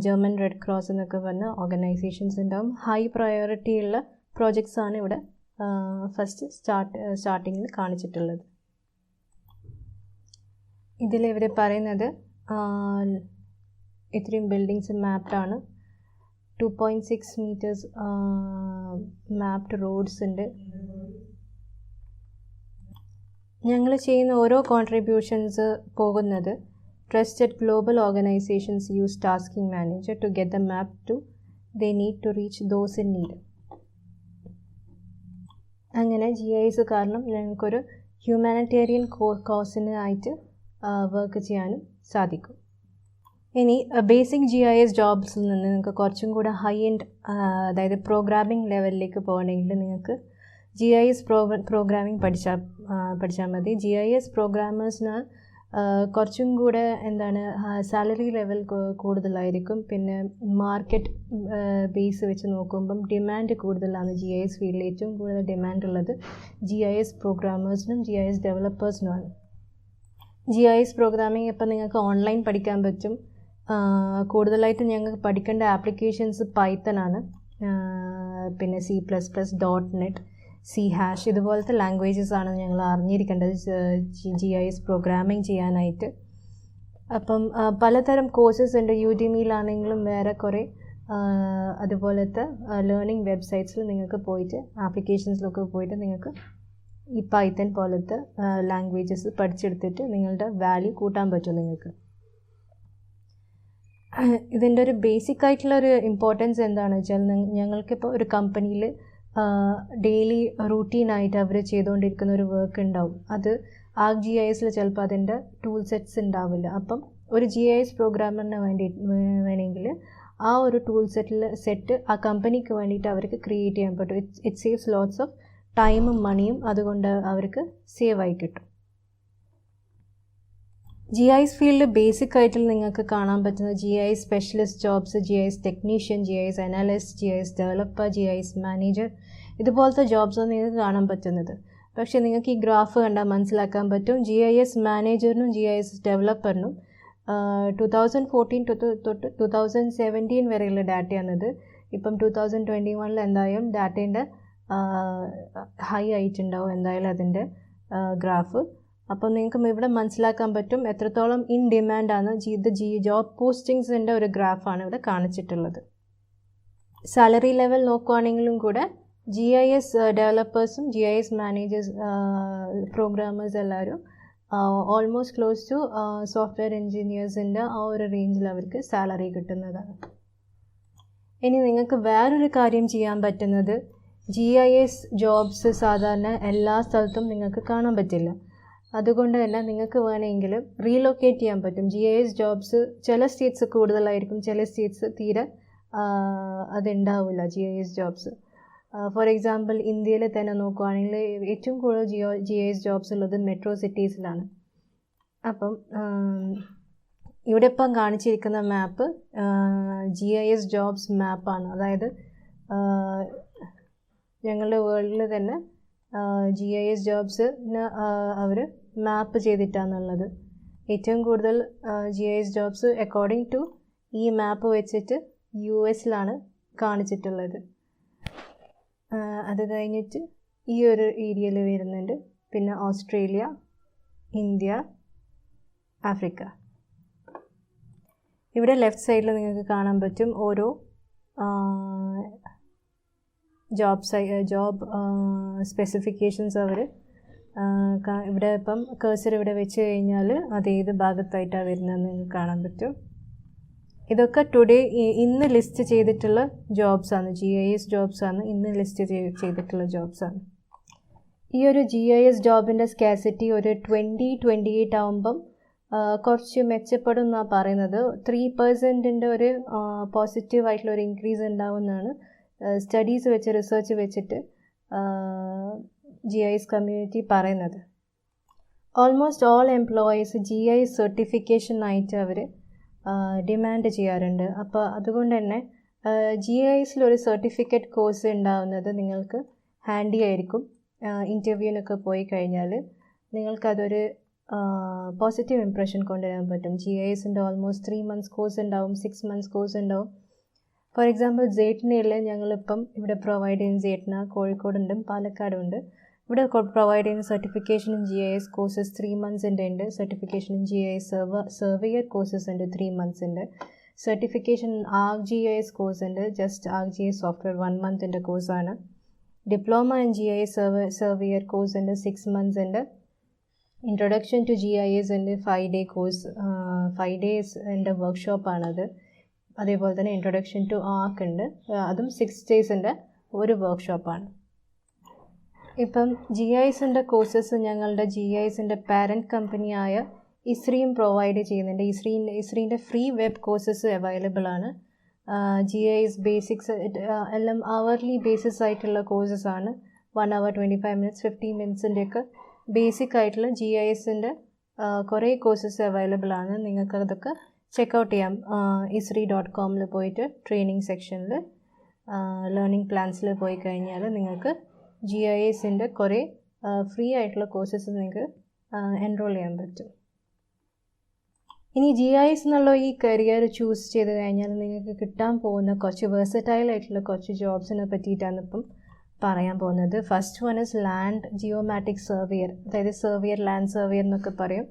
S1: ജർമ്മൻ റെഡ് ക്രോസ് എന്നൊക്കെ പറഞ്ഞ ഓർഗനൈസേഷൻസ് ഉണ്ടാവും. ഹൈ പ്രയോറിറ്റി ഉള്ള പ്രോജക്ട്സ് ആണ് ഇവിടെ ഫസ്റ്റ് സ്റ്റാർട്ടിങ്ങിൽ കാണിച്ചിട്ടുള്ളത്. ഇതിൽ ഇവർ പറയുന്നത് ഇത്രയും ബിൽഡിങ്സ് മാപ്ഡാണ്. 2.6 meters മാപ്ഡ് റോഡ്സ് ഉണ്ട്. ഞങ്ങൾ ചെയ്യുന്ന ഓരോ കോൺട്രിബ്യൂഷൻസ് പോകുന്നത് trusted global organisations use tasking manager to get the map to they need to reach those in need. അങ്ങനെ GIS കാരണം ഞങ്ങൾക്കൊരു ഹ്യൂമാനിറ്റേറിയൻ കോസിനായിട്ട് വർക്ക് ചെയ്യാനും സാധിക്കും. ഇനി ബേസിക് GIS ജോബ്സിൽ നിന്ന് നിങ്ങൾക്ക് കുറച്ചും കൂടെ ഹൈ എൻഡ്, അതായത് പ്രോഗ്രാമിംഗ് ലെവലിലേക്ക് പോകണമെങ്കിൽ നിങ്ങൾക്ക് GIS പ്രോഗ്രാമിംഗ് പഠിച്ചാൽ മതി. GIS പ്രോഗ്രാമേഴ്സിന് കുറച്ചും കൂടെ സാലറി ലെവൽ കൂടുതലായിരിക്കും. പിന്നെ മാർക്കറ്റ് ബേസ് വെച്ച് നോക്കുമ്പം ഡിമാൻഡ് കൂടുതലാണ്. GIS ഫീൽഡിൽ ഏറ്റവും കൂടുതൽ ഡിമാൻഡ് ഉള്ളത് GIS പ്രോഗ്രാമേഴ്സിനും GIS ഡെവലപ്പേഴ്സിനുമാണ്. GIS പ്രോഗ്രാമിംഗ് ഇപ്പം നിങ്ങൾക്ക് ഓൺലൈൻ പഠിക്കാൻ പറ്റും. കൂടുതലായിട്ട് ഞങ്ങൾക്ക് പഠിക്കേണ്ട ആപ്ലിക്കേഷൻസ് പൈത്തൺ ആണ്, പിന്നെ C++, .NET, C#, ഇതുപോലത്തെ ലാംഗ്വേജസ് ആണ് ഞങ്ങൾ അറിഞ്ഞിരിക്കേണ്ടത് GIS പ്രോഗ്രാമിംഗ് ചെയ്യാനായിട്ട്. അപ്പം പലതരം കോഴ്സസ് ഉണ്ട്. യുഡിമിയിലാണെങ്കിലും വേറെ കുറേ അതുപോലത്തെ ലേണിംഗ് വെബ്സൈറ്റ്സിൽ നിങ്ങൾക്ക് പോയിട്ട് ആപ്ലിക്കേഷൻസിലൊക്കെ പോയിട്ട് നിങ്ങൾക്ക് ഈ പൈത്തൺ പോലത്തെ ലാംഗ്വേജസ് പഠിച്ചെടുത്തിട്ട് നിങ്ങളുടെ വാല്യൂ കൂട്ടാൻ പറ്റും നിങ്ങൾക്ക്. ഇതിൻ്റെ ഒരു ബേസിക് ആയിട്ടുള്ളൊരു ഇമ്പോർട്ടൻസ് എന്താണെന്ന് വെച്ചാൽ ഞങ്ങൾക്കിപ്പോൾ ഒരു കമ്പനിയിൽ ഡെയിലി റൂട്ടീനായിട്ട് അവർ ചെയ്തുകൊണ്ടിരിക്കുന്ന ഒരു വർക്ക് ഉണ്ടാവും. അത് GISൽ ചിലപ്പോൾ അതിൻ്റെ ടൂൾ സെറ്റ്സ് ഉണ്ടാവില്ല. അപ്പം ഒരു GIS പ്രോഗ്രാമറിന് വേണമെങ്കിൽ ആ ഒരു ടൂൾ സെറ്റ് ആ കമ്പനിക്ക് വേണ്ടിയിട്ട് അവർക്ക് ക്രിയേറ്റ് ചെയ്യാൻ പറ്റും. ഇറ്റ് സേവ്സ് ലോട്ട്സ് ഓഫ് ടൈമും മണിയും അതുകൊണ്ട് അവർക്ക് സേവ് ആയി കിട്ടും. GIS ഫീൽഡ് ബേസിക് ആയിട്ട് നിങ്ങൾക്ക് കാണാൻ പറ്റുന്ന GIS specialist jobs, GIS technician, GIS analyst, GIS developer, GIS manager, ഇതുപോലത്തെ ജോബ്സാണ് നിങ്ങൾക്ക് കാണാൻ പറ്റുന്നത്. പക്ഷേ നിങ്ങൾക്ക് ഈ ഗ്രാഫ് കണ്ടാൽ മനസ്സിലാക്കാൻ പറ്റും GIS മാനേജറിനും GIS ഡെവലപ്പറിനും 2014 തൊട്ട് 2017 വരെയുള്ള ഡാറ്റയാണിത്. ഇപ്പം 2021 എന്തായാലും ഡാറ്റേൻ്റെ ഹൈ ആയിട്ടുണ്ടാവും എന്തായാലും അതിൻ്റെ ഗ്രാഫ്. അപ്പോൾ നിങ്ങൾക്ക് ഇവിടെ മനസ്സിലാക്കാൻ പറ്റും എത്രത്തോളം ഇൻ ഡിമാൻഡാണ്. ഇത് ജോബ് പോസ്റ്റിങ്സിൻ്റെ ഒരു ഗ്രാഫാണ് ഇവിടെ കാണിച്ചിട്ടുള്ളത്. സാലറി ലെവൽ നോക്കുവാണെങ്കിലും കൂടെ GIS ഡെവലപ്പേഴ്സും GIS മാനേജേഴ്സ് പ്രോഗ്രാമേഴ്സ് എല്ലാവരും ഓൾമോസ്റ്റ് ക്ലോസ് ടു സോഫ്റ്റ്വെയർ എൻജിനീയേഴ്സിൻ്റെ ആ ഒരു റേഞ്ചിൽ അവർക്ക് സാലറി കിട്ടുന്നതാണ്. ഇനി നിങ്ങൾക്ക് വേറൊരു കാര്യം ചെയ്യാൻ പറ്റുന്നത്, GIS ജോബ്സ് സാധാരണ എല്ലാ സ്ഥലത്തും നിങ്ങൾക്ക് കാണാൻ പറ്റില്ല. അതുകൊണ്ട് തന്നെ നിങ്ങൾക്ക് വേണമെങ്കിൽ റീലൊക്കേറ്റ് ചെയ്യാൻ പറ്റും. GIS ജോബ്സ് ചില സ്റ്റേറ്റ്സ് കൂടുതലായിരിക്കും, ചില സ്റ്റേറ്റ്സ് തീരെ അതുണ്ടാവില്ല GIS ജോബ്സ്. ഫോർ എക്സാമ്പിൾ ഇന്ത്യയിൽ തന്നെ നോക്കുകയാണെങ്കിൽ ഏറ്റവും കൂടുതൽ GIS ജോബ്സ് ഉള്ളത് മെട്രോ സിറ്റീസിലാണ്. അപ്പം ഇവിടെ ഇപ്പം കാണിച്ചിരിക്കുന്ന മാപ്പ് GIS ജോബ്സ് മാപ്പാണ്. അതായത് ഞങ്ങളുടെ വേൾഡിൽ തന്നെ GIS ജോബ്സിന് അവർ മാപ്പ് ചെയ്തിട്ടാണുള്ളത്. ഏറ്റവും കൂടുതൽ GIS ജോബ്സ് അക്കോർഡിംഗ് ടു ഈ മാപ്പ് വെച്ചിട്ട് US കാണിച്ചിട്ടുള്ളത്. അത് കഴിഞ്ഞിട്ട് ഈ ഒരു ഏരിയയിൽ വരുന്നുണ്ട്. പിന്നെ ഓസ്ട്രേലിയ, ഇന്ത്യ, ആഫ്രിക്ക. ഇവിടെ ലെഫ്റ്റ് സൈഡിൽ നിങ്ങൾക്ക് കാണാൻ പറ്റും ഓരോ ജോബ് സ്പെസിഫിക്കേഷൻസ് അവർ ഇവിടെ ഇപ്പം കേഴ്സർ ഇവിടെ വെച്ച് കഴിഞ്ഞാൽ അത് ഏത് ഭാഗത്തായിട്ടാണ് വരുന്നതെന്ന് നിങ്ങൾക്ക് കാണാൻ പറ്റും. ഇതൊക്കെ ഇന്ന് ലിസ്റ്റ് ചെയ്തിട്ടുള്ള ജോബ്സാണ്, GIS ജോബ്സാണ്, ഇന്ന് ലിസ്റ്റ് ചെയ്തിട്ടുള്ള ജോബ്സാണ്. ഈ ഒരു GIS ജോബിൻ്റെ സ്കാസിറ്റി ഒരു 2028 ആകുമ്പം കുറച്ച് മെച്ചപ്പെടും എന്നാണ് പറയുന്നത്. 3% ഒരു പോസിറ്റീവായിട്ടുള്ള ഒരു ഇൻക്രീസ് ഉണ്ടാവുമെന്നാണ് സ്റ്റഡീസ് വെച്ച് റിസർച്ച് വെച്ചിട്ട് GIS കമ്മ്യൂണിറ്റി പറയുന്നത്. ഓൾമോസ്റ്റ് ഓൾ എംപ്ലോയീസ് GIS സർട്ടിഫിക്കേഷനായിട്ട് അവർ ഡിമാൻഡ് ചെയ്യാറുണ്ട്. അപ്പോൾ അതുകൊണ്ട് തന്നെ GISലൊരു സർട്ടിഫിക്കറ്റ് കോഴ്സ് ഉണ്ടാവുന്നത് നിങ്ങൾക്ക് ഹാൻഡി ആയിരിക്കും. ഇൻ്റർവ്യൂവിനൊക്കെ പോയി കഴിഞ്ഞാൽ നിങ്ങൾക്കതൊരു പോസിറ്റീവ് ഇംപ്രഷൻ കൊണ്ടുവരാൻ പറ്റും. GISൻ്റെ ഓൾമോസ്റ്റ് 3 months കോഴ്സ് ഉണ്ടാവും, 6 months കോഴ്സ് ഉണ്ടാവും. ഫോർ എക്സാമ്പിൾ ജെയ്റ്റ്നയിൽ ഞങ്ങളിപ്പം ഇവിടെ പ്രൊവൈഡ് ചെയ്യുന്ന ജെയ്റ്റ്ന കോഴിക്കോടുണ്ട്, പാലക്കാടുണ്ട്. ഇവിടെ പ്രൊവൈഡ് ചെയ്യുന്ന സർട്ടിഫിക്കേഷൻ ഇൻ GIS കോഴ്സസ് 3 monthsൻ്റെ ഉണ്ട്. Certification in GIS surveyor courses ഉണ്ട് 3 monthsൻ്റെ. സർട്ടിഫിക്കേഷൻ ArcGIS കോഴ്സ് ഉണ്ട്, ജസ്റ്റ് ArcGIS സോഫ്റ്റ്വെയർ 1 monthൻ്റെ കോഴ്സാണ്. Diploma in GIS surveyor course ഉണ്ട് 6 monthsൻ്റെ. ഇൻട്രൊഡക്ഷൻ ടു GIS ഉണ്ട് 5 day കോഴ്സ്, 5 daysൻ്റെ വർക്ക്ഷോപ്പാണത്. അതേപോലെ തന്നെ ഇൻട്രൊഡക്ഷൻ ടു ആർക്ക് ഉണ്ട്, അതും 6 daysൻ്റെ ഒരു വർക്ക്ഷോപ്പാണ്. ഇപ്പം GISൻ്റെ കോഴ്സസ് ഞങ്ങളുടെ GISൻ്റെ പാരൻറ്റ് കമ്പനിയായ ISRIയും പ്രൊവൈഡ് ചെയ്യുന്നുണ്ട്. ISRIൻ്റെ ഫ്രീ വെബ് കോഴ്സസ് അവൈലബിൾ ആണ്. GIS ബേസിക്സ് എല്ലാം അവർലി ബേസിസ് ആയിട്ടുള്ള കോഴ്സസ് ആണ്. 1 hour 25 minutes 15 minutesൻ്റെയൊക്കെ ബേസിക് ആയിട്ടുള്ള GISൻ്റെ കുറേ കോഴ്സസ് അവൈലബിൾ ആണ്. നിങ്ങൾക്ക് അതൊക്കെ ചെക്കൗട്ട് ചെയ്യാം. ISRI.com പോയിട്ട് ട്രെയിനിങ് സെക്ഷനിൽ ലേണിംഗ് പ്ലാൻസിൽ പോയി കഴിഞ്ഞാൽ നിങ്ങൾക്ക് GISൻ്റെ കുറേ ഫ്രീ ആയിട്ടുള്ള കോഴ്സസ് നിങ്ങൾക്ക് എൻറോൾ ചെയ്യാൻ പറ്റും. ഇനി GIS എന്നുള്ള ഈ കരിയർ ചൂസ് ചെയ്ത് കഴിഞ്ഞാൽ നിങ്ങൾക്ക് കിട്ടാൻ പോകുന്ന കുറച്ച് വേഴ്സറ്റൈൽ ആയിട്ടുള്ള കുറച്ച് ജോബ്സിനെ പറ്റിയിട്ടാണ് ഇപ്പം പറയാൻ പോകുന്നത്. First one is land geomatic surveyor, അതായത് സർവേയർ, ലാൻഡ് സർവേയർ എന്നൊക്കെ പറയും.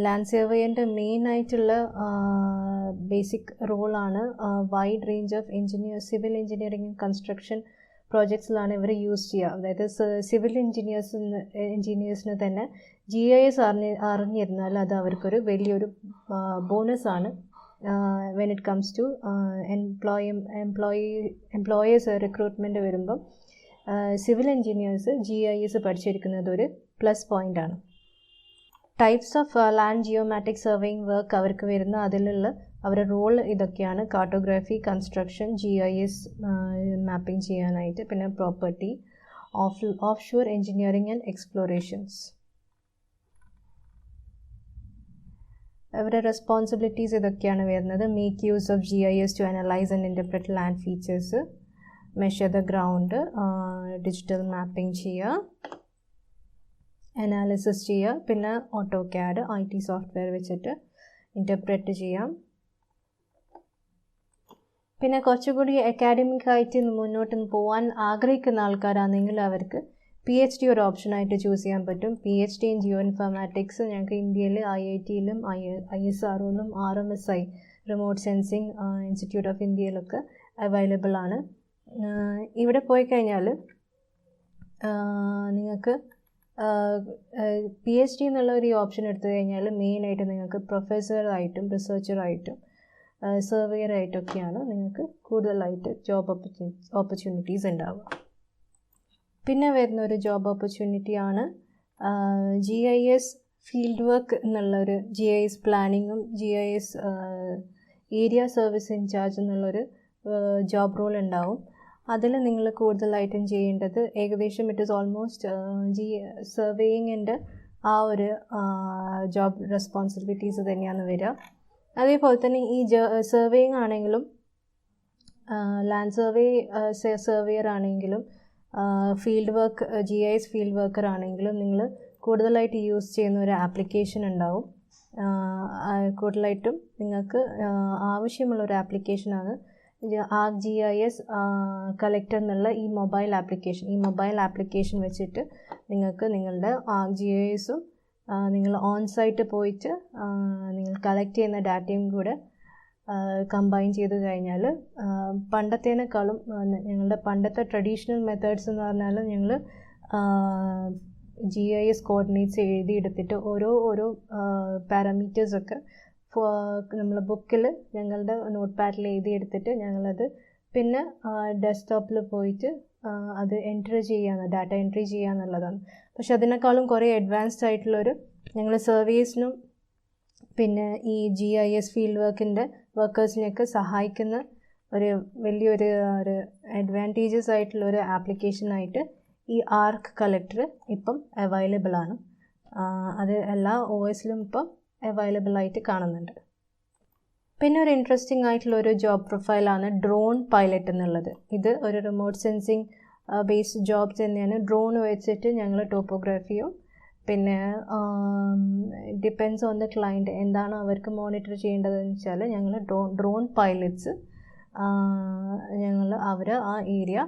S1: ലാൻഡ് സർവേയറിൻ്റെ മെയിൻ ആയിട്ടുള്ള ബേസിക് റോളാണ് wide range of civil engineering and construction പ്രോജക്ട്സിലാണ് ഇവർ യൂസ് ചെയ്യുക. അതായത് സിവിൽ എഞ്ചിനീയേഴ്സിന് തന്നെ GIS അറിഞ്ഞിരുന്നാൽ അത് അവർക്കൊരു വലിയൊരു ബോണസാണ്. When it comes to employers recruitment വരുമ്പം സിവിൽ എഞ്ചിനീയേഴ്സ് GIS പഠിച്ചിരിക്കുന്നത് ഒരു പ്ലസ് പോയിൻ്റാണ്. Types of land geomatic surveying work അവർക്ക് വരുന്ന അതിലുള്ള അവരുടെ റോൾ ഇതൊക്കെയാണ്: കാർട്ടോഗ്രാഫി, കൺസ്ട്രക്ഷൻ, GIS മാപ്പിംഗ് ചെയ്യാനായിട്ട്, പിന്നെ property, offshore engineering and explorations. അവരുടെ റെസ്പോൺസിബിലിറ്റീസ് ഇതൊക്കെയാണ് വരുന്നത്: make use of GIS to analyse and interpret land features, measure the ground, digital mapping ചെയ്യുക, അനാലിസിസ് ചെയ്യുക, പിന്നെ AutoCAD IT സോഫ്റ്റ്വെയർ വെച്ചിട്ട് ഇൻ്റർപ്രറ്റ് ചെയ്യാം. പിന്നെ കുറച്ചുകൂടി അക്കാഡമിക് ആയിട്ട് മുന്നോട്ട് പോകാൻ ആഗ്രഹിക്കുന്ന ആൾക്കാരാണെങ്കിൽ അവർക്ക് PhD ഒരു ഓപ്ഷനായിട്ട് ചൂസ് ചെയ്യാൻ പറ്റും. PhD ഇൻ ജിയോ ഇൻഫോർമാറ്റിക്സ് ഞങ്ങൾക്ക് ഇന്ത്യയിൽ IIT-യിലും ISRO-യിലും RMSI remote sensing institute of ഇന്ത്യയിലൊക്കെ അവൈലബിൾ ആണ്. ഇവിടെ പോയി കഴിഞ്ഞാൽ നിങ്ങൾക്ക് PhD എന്നുള്ള ഒരു ഓപ്ഷൻ എടുത്തു കഴിഞ്ഞാൽ മെയിനായിട്ട് നിങ്ങൾക്ക് പ്രൊഫസറായിട്ടും റിസർച്ചറായിട്ടും സർവേയറായിട്ടൊക്കെയാണ് നിങ്ങൾക്ക് കൂടുതലായിട്ട് ജോബ് ഓപ്പർച്യൂണിറ്റീസ് ഉണ്ടാവുക. പിന്നെ വരുന്ന ഒരു ജോബ് ഓപ്പർച്യൂണിറ്റിയാണ് GIS ഫീൽഡ് വർക്ക് എന്നുള്ളൊരു GIS പ്ലാനിങ്ങും GIS ഏരിയ സർവീസ് ഇൻചാർജ് എന്നുള്ളൊരു ജോബ് റോൾ ഉണ്ടാവും. അതിൽ നിങ്ങൾ കൂടുതലായിട്ടും ചെയ്യേണ്ടത് ഏകദേശം ഇറ്റ് ഈസ് ഓൾമോസ്റ്റ് സർവേയിങ്ങിൻ്റെ ആ ഒരു ജോബ് റെസ്പോൺസിബിലിറ്റീസ് തന്നെയാണ് വരിക. അതേപോലെ തന്നെ ഈ സർവേയിങ് ആണെങ്കിലും ലാൻഡ് സർവേയർ ആണെങ്കിലും field work GIS field worker ആണെങ്കിലും നിങ്ങൾ കൂടുതലായിട്ട് യൂസ് ചെയ്യുന്ന ഒരു ആപ്ലിക്കേഷൻ ഉണ്ടാവും. കൂടുതലായിട്ടും നിങ്ങൾക്ക് ആവശ്യമുള്ളൊരു ആപ്ലിക്കേഷനാണ് ArcGIS കളക്ടർ എന്നുള്ള ഈ മൊബൈൽ ആപ്ലിക്കേഷൻ വെച്ചിട്ട് നിങ്ങൾക്ക് നിങ്ങളുടെ ArcGIS-ഉം നിങ്ങൾ ഓൺ സൈറ്റ് പോയിട്ട് നിങ്ങൾ കളക്ട് ചെയ്യുന്ന ഡാറ്റയും കൂടെ കമ്പൈൻ ചെയ്ത് കഴിഞ്ഞാൽ പണ്ടത്തേനേക്കാളും ഞങ്ങളുടെ പണ്ടത്തെ ട്രഡീഷണൽ മെത്തേഡ്സ് എന്ന് പറഞ്ഞാൽ ഞങ്ങൾ GIS കോർഡിനേറ്റ്സ് എഴുതിയെടുത്തിട്ട് ഓരോ പാരാമീറ്റേഴ്സൊക്കെ നമ്മൾ ബുക്കിൽ ഞങ്ങളുടെ നോട്ട് പാഡിൽ എഴുതിയെടുത്തിട്ട് ഞങ്ങളത് പിന്നെ ഡെസ്ക്ടോപ്പിൽ പോയിട്ട് അത് ഡാറ്റ എൻട്രി ചെയ്യുക എന്നുള്ളതാണ്. പക്ഷെ അതിനേക്കാളും കുറേ അഡ്വാൻസ്ഡ് ആയിട്ടുള്ളൊരു ഞങ്ങൾ സർവീസിനും പിന്നെ ഈ GIS ഫീൽഡ് വർക്കേഴ്സിനെയൊക്കെ സഹായിക്കുന്ന ഒരു വലിയൊരു അഡ്വാൻറ്റേജസ് ആയിട്ടുള്ളൊരു ആപ്ലിക്കേഷനായിട്ട് ഈ ആർക്ക് കളക്ടർ ഇപ്പം അവൈലബിൾ ആണ്. അത് എല്ലാ OS-ലും ഇപ്പം അവൈലബിൾ ആയിട്ട് കാണുന്നുണ്ട്. പിന്നെ ഒരു ഇൻട്രസ്റ്റിംഗ് ആയിട്ടുള്ളൊരു ജോബ് പ്രൊഫൈലാണ് ഡ്രോൺ പൈലറ്റ് എന്നുള്ളത്. ഇത് ഒരു റിമോട്ട് സെൻസിങ് ബേസ്ഡ് ജോബ് തന്നെയാണ്. ഡ്രോൺ വെച്ചിട്ട് ഞങ്ങൾ ടോപ്പോഗ്രാഫിയും പിന്നെ ഡിപ്പെൻസ് ഓൺ ദ ക്ലയൻറ്റ് എന്താണോ അവർക്ക് മോണിറ്റർ ചെയ്യേണ്ടതെന്ന് വെച്ചാൽ ഞങ്ങൾ ഡ്രോൺ പൈലറ്റ്സ് അവർ ആ ഏരിയ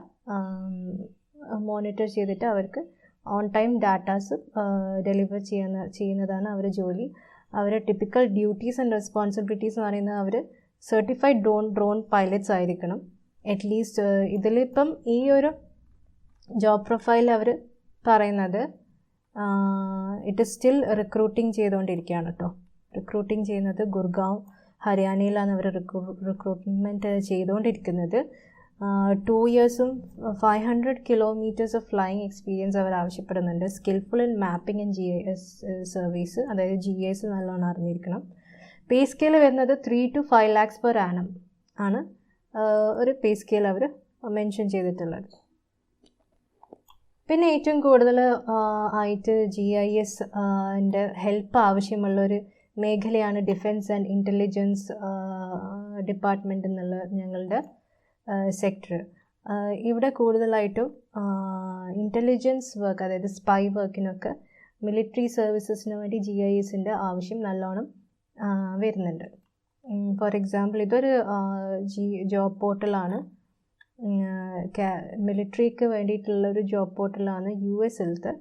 S1: മോണിറ്റർ ചെയ്തിട്ട് അവർക്ക് ഓൺ ടൈം ഡാറ്റാസ് ഡെലിവർ ചെയ്യുന്നതാണ് അവരുടെ ജോലി. അവരുടെ ടിപ്പിക്കൽ ഡ്യൂട്ടീസ് ആൻഡ് റെസ്പോൺസിബിലിറ്റീസ് എന്ന് പറയുന്നത് അവർ സർട്ടിഫൈഡ് ഡ്രോൺ പൈലറ്റ്സ് ആയിരിക്കണം. അറ്റ്ലീസ്റ്റ് ഇതിലിപ്പം ഈ ഒരു ജോബ് പ്രൊഫൈൽ അവർ പറയുന്നത് ഇറ്റ് ഈസ് സ്റ്റിൽ റിക്രൂട്ടിങ് ചെയ്തുകൊണ്ടിരിക്കുകയാണ് കേട്ടോ. റിക്രൂട്ടിങ് ചെയ്യുന്നത് ഗുർഗാവ് ഹരിയാനയിലാണ് അവർ റിക്രൂട്ട്മെൻറ്റ് ചെയ്തുകൊണ്ടിരിക്കുന്നത്. 2 yearsഉം 500 kilometers ഓഫ് ഫ്ലൈയിങ് എക്സ്പീരിയൻസ് അവർ ആവശ്യപ്പെടുന്നുണ്ട്. Skilful in mapping and GIS service, അതായത് GIS നല്ലോണം അറിഞ്ഞിരിക്കണം. പേ സ്കെയിൽ വരുന്നത് 3 to 5 lakhs per annum ആണ് ഒരു പേ സ്കെയിൽ അവർ മെൻഷൻ ചെയ്തിട്ടുള്ളത്. പിന്നെ ഏറ്റവും കൂടുതൽ ആയിട്ട് GIS-ൻ്റെ ഹെൽപ്പ് ആവശ്യമുള്ളൊരു മേഖലയാണ് ഡിഫൻസ് ആൻഡ് ഇൻ്റലിജൻസ് ഡിപ്പാർട്ട്മെൻറ്റ് എന്നുള്ള ഞങ്ങളുടെ സെക്ടർ. ഇവിടെ കൂടുതലായിട്ടും ഇൻ്റലിജൻസ് വർക്ക്, അതായത് സ്പൈ വർക്കിനൊക്കെ മിലിറ്ററി സർവീസസിന് വേണ്ടി GIS-ൻ്റെ ആവശ്യം നല്ലോണം വരുന്നുണ്ട്. ഫോർ എക്സാമ്പിൾ ഇതൊരു ജോബ് പോർട്ടലാണ്, മിലിറ്ററിക്ക് വേണ്ടിയിട്ടുള്ളൊരു ജോബ് പോർട്ടലാണ് US-ലത്തെ.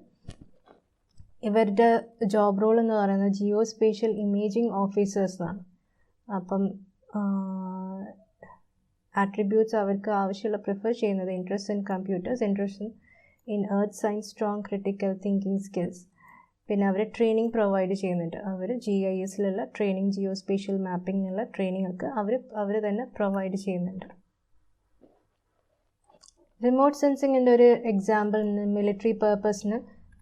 S1: ഇവരുടെ ജോബ് റോൾ എന്ന് പറയുന്നത് ജിയോസ്പേഷ്യൽ ഇമേജിംഗ് ഓഫീസേഴ്സാണ്. അപ്പം ആട്രിബ്യൂട്ട്സ് അവർക്ക് ആവശ്യമുള്ള പ്രിഫർ ചെയ്യുന്നത് interest in computers, interest in earth science, strong critical thinking skills. പിന്നെ അവർ ട്രെയിനിങ് പ്രൊവൈഡ് ചെയ്യുന്നുണ്ട്. അവർ GIS-ലുള്ള ട്രെയിനിങ്, ജിയോസ്പേഷ്യൽ മാപ്പിങ്ങിനുള്ള ട്രെയിനിങ് ഒക്കെ അവർ തന്നെ പ്രൊവൈഡ് ചെയ്യുന്നുണ്ട്. റിമോട്ട് സെൻസിങ്ങിൻ്റെ ഒരു എക്സാമ്പിൾ മിലിറ്ററി പർപ്പസിന്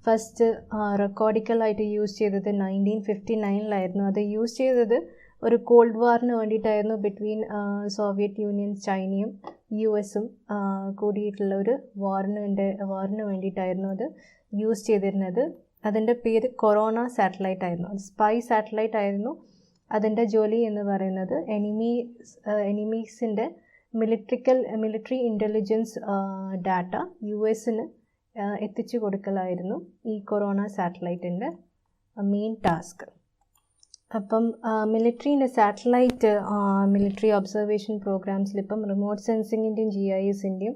S1: ഫസ്റ്റ് റെക്കോർഡിക്കലായിട്ട് യൂസ് ചെയ്തത് 1959-ലായിരുന്നു. അത് യൂസ് ചെയ്തത് ഒരു കോൾഡ് വാറിന് വേണ്ടിയിട്ടായിരുന്നു. ബിറ്റ്വീൻ സോവിയറ്റ് യൂണിയൻ, ചൈനയും US-ഉം കൂടിയിട്ടുള്ള ഒരു വാറിന് വേണ്ടിയിട്ടായിരുന്നു അത് യൂസ് ചെയ്തിരുന്നത്. അതിൻ്റെ പേര് കൊറോണ സാറ്റലൈറ്റ് ആയിരുന്നു. അത് സ്പൈ സാറ്റലൈറ്റ് ആയിരുന്നു. അതിൻ്റെ ജോലി എന്ന് പറയുന്നത് എനിമീസിൻ്റെ മിലിറ്ററി ഇൻ്റലിജൻസ് ഡാറ്റ US-ന് എത്തിച്ചു കൊടുക്കലായിരുന്നു ഈ കൊറോണ സാറ്റലൈറ്റിൻ്റെ മെയിൻ ടാസ്ക്. അപ്പം മിലിറ്ററിൻ്റെ സാറ്റലൈറ്റ് മിലിറ്ററി ഒബ്സർവേഷൻ പ്രോഗ്രാംസിലിപ്പം റിമോട്ട് സെൻസിങ്ങിൻ്റെയും GISൻ്റെയും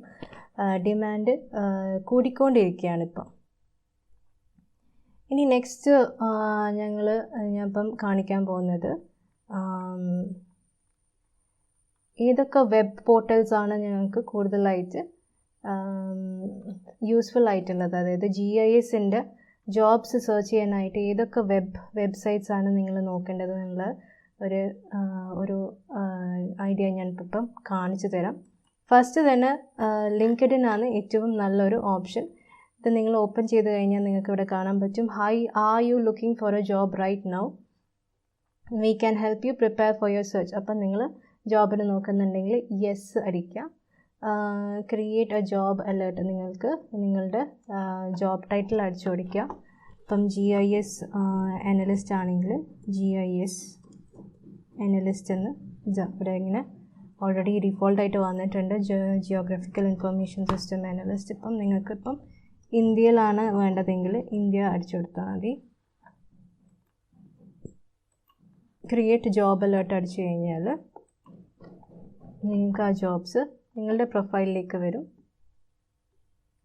S1: ഡിമാൻഡ് കൂടിക്കൊണ്ടിരിക്കുകയാണ് ഇപ്പം. ഇനി നെക്സ്റ്റ് ഞാനിപ്പം കാണിക്കാൻ പോകുന്നത് ഏതൊക്കെ വെബ് പോർട്ടൽസാണ് ഞങ്ങൾക്ക് കൂടുതലായിട്ട് യൂസ്ഫുൾ ആയിട്ടുള്ളത്. അതായത് GISൻ്റെ ജോബ്സ് സെർച്ച് ചെയ്യാനായിട്ട് ഏതൊക്കെ വെബ്സൈറ്റ്സ് ആണ് നിങ്ങൾ നോക്കേണ്ടത് എന്നുള്ള ഒരു ഐഡിയ ഞാനിപ്പം കാണിച്ചു തരാം. ഫസ്റ്റ് തന്നെ ലിങ്ക്ഡിൻ ആണ് ഏറ്റവും നല്ലൊരു ഓപ്ഷൻ. ഇത് നിങ്ങൾ ഓപ്പൺ ചെയ്ത് കഴിഞ്ഞാൽ നിങ്ങൾക്ക് ഇവിടെ കാണാൻ പറ്റും, hi are you looking for a job right now, we can help you prepare for your search. അപ്പം നിങ്ങൾ ജോബിന് നോക്കുന്നുണ്ടെങ്കിൽ യെസ് അടിക്കുക. ക്രിയേറ്റ് എ ജോബ് അലേർട്ട്, നിങ്ങൾക്ക് നിങ്ങളുടെ ജോബ് ടൈറ്റിൽ അടിച്ചു കൊടുക്കുക. ഇപ്പം GIS അനലിസ്റ്റ് ആണെങ്കിൽ GIS അനലിസ്റ്റ് എന്ന് ഇവിടെ ഇങ്ങനെ ഓൾറെഡി ഡിഫോൾട്ടായിട്ട് വന്നിട്ടുണ്ട്, ജിയോഗ്രഫിക്കൽ ഇൻഫർമേഷൻ സിസ്റ്റം അനലിസ്റ്റ്. ഇപ്പം നിങ്ങൾക്കിപ്പം ഇന്ത്യയിലാണ് വേണ്ടതെങ്കിൽ ഇന്ത്യ അടിച്ചു കൊടുത്താൽ മതി. ക്രിയേറ്റ് ജോബ് അലേർട്ട് അടിച്ചു കഴിഞ്ഞാൽ നിങ്ങൾക്ക് ആ ജോബ്സ് നിങ്ങളുടെ പ്രൊഫൈലിലേക്ക് വരും.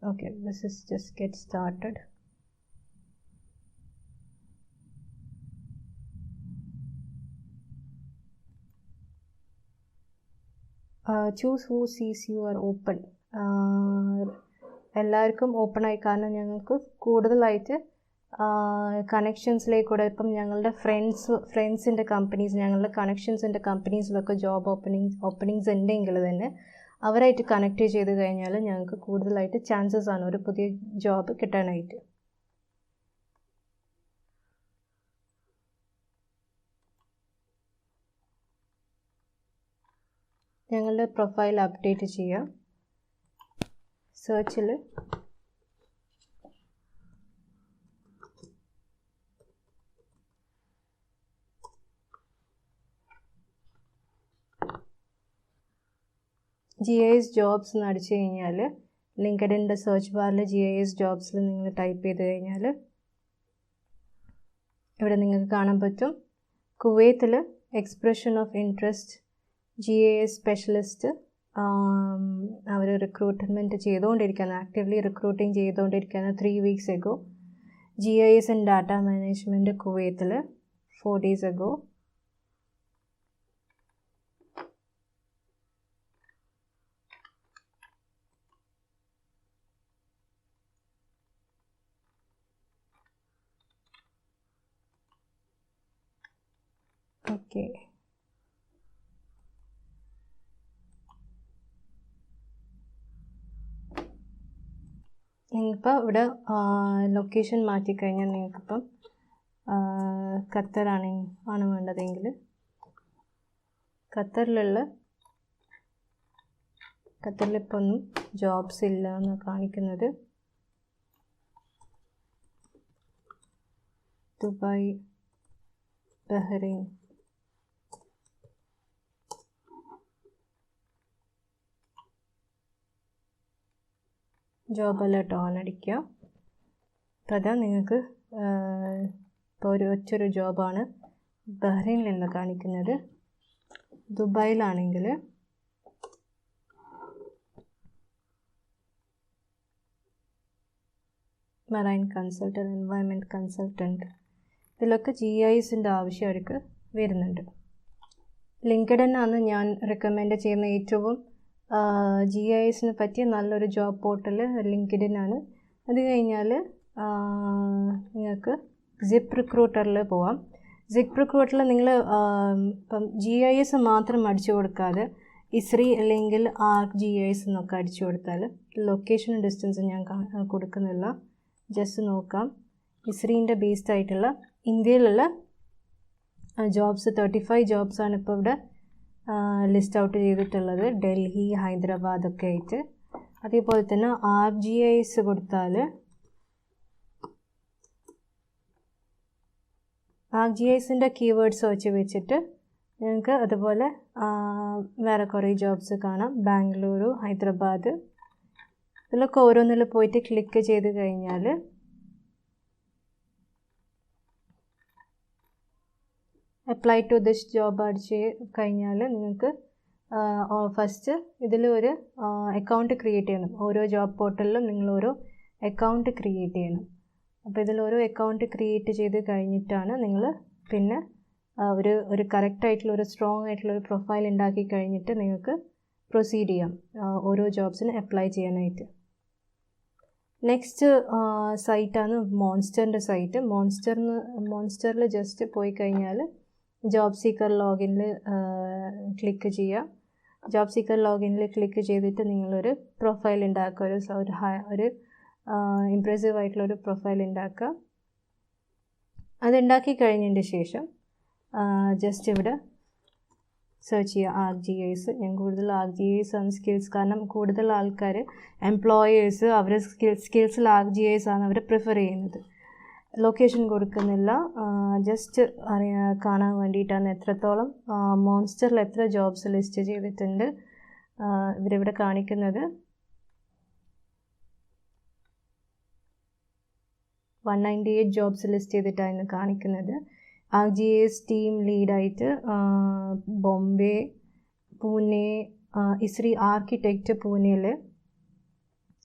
S1: Okay, this is just get started. Choose who സീസ് യു ആർ ഓപ്പൺ. എല്ലാവർക്കും ഓപ്പൺ ആയി, കാരണം ഞങ്ങൾക്ക് കൂടുതലായിട്ട് കണക്ഷൻസിലേക്കൂടെ ഇപ്പം ഞങ്ങളുടെ ഫ്രണ്ട്സിൻ്റെ കമ്പനീസ്, ഞങ്ങളുടെ കണക്ഷൻസിൻ്റെ കമ്പനീസിലൊക്കെ ജോബ് ഓപ്പണിങ്സ് ഉണ്ടെങ്കിൽ തന്നെ അവരായിട്ട് കണക്ട് ചെയ്ത് കഴിഞ്ഞാൽ ഞങ്ങൾക്ക് കൂടുതലായിട്ട് ചാൻസസ് ആണ് ഒരു പുതിയ ജോബ് കിട്ടാനായിട്ട്. ഞങ്ങളുടെ പ്രൊഫൈൽ അപ്ഡേറ്റ് ചെയ്യാം. സെർച്ചിൽ GIS ജോബ്സ് എന്ന് അടിച്ചു കഴിഞ്ഞാൽ ലിങ്ക്ഡിൻ്റെ സെർച്ച് ബാറിൽ GIS ജോബ്സിൽ നിങ്ങൾ ടൈപ്പ് ചെയ്ത് കഴിഞ്ഞാൽ ഇവിടെ നിങ്ങൾക്ക് കാണാൻ പറ്റും, കുവൈത്തിൽ expression of interest GIS specialist അവർ റിക്രൂട്ട്മെൻറ്റ് ചെയ്തുകൊണ്ടിരിക്കുകയാണ്, ആക്റ്റീവ്ലി റിക്രൂട്ടിങ് ചെയ്തുകൊണ്ടിരിക്കുകയാണ്. 3 weeks ago. GIS and data management കുവൈത്തിൽ 4 days ago. ഓക്കെ, നിങ്ങളിപ്പോൾ ഇവിടെ ലൊക്കേഷൻ മാറ്റിക്കഴിഞ്ഞാൽ നിങ്ങൾക്കിപ്പം ഖത്തറാണ് വേണ്ടതെങ്കിൽ ഖത്തറിലിപ്പോൾ ഒന്നും ജോബ്സ് ഇല്ല എന്ന് കാണിക്കുന്നത്. Dubai, Bahrain, job alert on അടിക്കുക. അപ്പോൾ അതാ നിങ്ങൾക്ക് ഇപ്പോൾ ഒറ്റൊരു ജോബാണ് ബഹ്റൈനിൽ നിന്ന് കാണിക്കുന്നത്. ദുബായിലാണെങ്കിൽ മറൈൻ കൺസൾട്ടൻറ്റ്, എൻവയൺമെൻറ്റ് കൺസൾട്ടൻറ്റ്, ഇതിലൊക്കെ GISൻ്റെ ആവശ്യം അവർക്ക് വരുന്നുണ്ട്. ലിങ്ക്ഡിൻ ആണ് ഞാൻ റെക്കമെൻഡ് ചെയ്യുന്ന ഏറ്റവും GISന് പറ്റിയ നല്ലൊരു ജോബ് പോർട്ടൽ ലിങ്ക്ഡിൻ ആണ്. അത് കഴിഞ്ഞാൽ നിങ്ങൾക്ക് സിപ്പ് റിക്രൂട്ടറിൽ പോവാം. സിപ്പ് റിക്രൂട്ടറിൽ നിങ്ങൾ ഇപ്പം GIS മാത്രം അടിച്ചു കൊടുക്കാതെ ISRI അല്ലെങ്കിൽ ArcGIS എന്നൊക്കെ അടിച്ചു കൊടുത്താൽ ലൊക്കേഷൻ ഡിസ്റ്റൻസ് ഞാൻ കൊടുക്കുന്നില്ല, ജസ്റ്റ് നോക്കാം. ISRIൻ്റെ ബേസ്ഡ് ആയിട്ടുള്ള ഇന്ത്യയിലുള്ള ജോബ്സ് 35 ജോബ്സാണ് ഇപ്പോൾ ഇവിടെ ലിസ്റ്റ് ഔട്ട് ചെയ്തിട്ടുള്ളത്, ഡൽഹി, ഹൈദരാബാദ് ഒക്കെ ആയിട്ട്. അതേപോലെ തന്നെ ArcGIS കൊടുത്താൽ ArcGISൻ്റെ കീവേഡ് സെർച്ച് വെച്ചിട്ട് ഞങ്ങൾക്ക് അതുപോലെ വേറെ കുറേ ജോബ്സ് കാണാം. ബാംഗ്ലൂരു, ഹൈദരാബാദ്, ഇതിലൊക്കെ ഓരോന്നിൽ പോയിട്ട് ക്ലിക്ക് ചെയ്ത് കഴിഞ്ഞാൽ അപ്ലൈ ടു ദിസ് ജോബ് അടിച്ച് കഴിഞ്ഞാൽ നിങ്ങൾക്ക് ഫസ്റ്റ് ഇതിൽ ഒരു അക്കൗണ്ട് ക്രിയേറ്റ് ചെയ്യണം. ഓരോ ജോബ് പോർട്ടലിലും നിങ്ങൾ ഓരോ അക്കൗണ്ട് ക്രിയേറ്റ് ചെയ്യണം. അപ്പോൾ ഇതിൽ ഓരോ അക്കൗണ്ട് ക്രിയേറ്റ് ചെയ്ത് കഴിഞ്ഞിട്ടാണ് നിങ്ങൾ പിന്നെ ഒരു കറക്റ്റായിട്ടുള്ള ഒരു സ്ട്രോങ് ആയിട്ടുള്ള ഒരു പ്രൊഫൈൽ ഉണ്ടാക്കി കഴിഞ്ഞിട്ട് നിങ്ങൾക്ക് പ്രൊസീഡ് ചെയ്യാം ഓരോ ജോബ്സിന് അപ്ലൈ ചെയ്യാനായിട്ട്. നെക്സ്റ്റ് സൈറ്റാണ് മോൺസ്റ്ററിൻ്റെ സൈറ്റ്. മോൺസ്റ്ററിൽ ജസ്റ്റ് പോയി കഴിഞ്ഞാൽ ജോബ് സീക്കർ ലോഗിനിൽ ക്ലിക്ക് ചെയ്യുക. ജോബ് സീക്കർ ലോഗിനിൽ ക്ലിക്ക് ചെയ്തിട്ട് നിങ്ങളൊരു പ്രൊഫൈൽ ഉണ്ടാക്കുക, ഒരു ഇംപ്രസീവ് ആയിട്ടുള്ളൊരു പ്രൊഫൈൽ ഉണ്ടാക്കുക. അതുണ്ടാക്കി കഴിഞ്ഞതിന് ശേഷം ജസ്റ്റ് ഇവിടെ സെർച്ച് ചെയ്യുക ArcGIS. ഞാൻ കൂടുതൽ ArcGIS ആണ് സ്കിൽസ്, കാരണം കൂടുതൽ ആൾക്കാർ എംപ്ലോയേഴ്സ് അവരെ സ്കിൽസിൽ ArcGIS ആണ് അവർ പ്രിഫർ ചെയ്യുന്നത്. ലൊക്കേഷൻ കൊടുക്കുന്നില്ല, ജസ്റ്റ് കാണാൻ വേണ്ടിയിട്ടാണ് എത്രത്തോളം മോൺസ്റ്ററിൽ എത്ര ജോബ്സ് ലിസ്റ്റ് ചെയ്തിട്ടുണ്ട് ഇവരിവിടെ കാണിക്കുന്നത്. 198 ജോബ്സ് ലിസ്റ്റ് ചെയ്തിട്ടാണ് കാണിക്കുന്നത്. ArcGIS ടീം ലീഡായിട്ട് ബോംബെ, പൂനെ, ഇസ്രി ആർക്കിടെക്റ്റ് പൂനെയിൽ,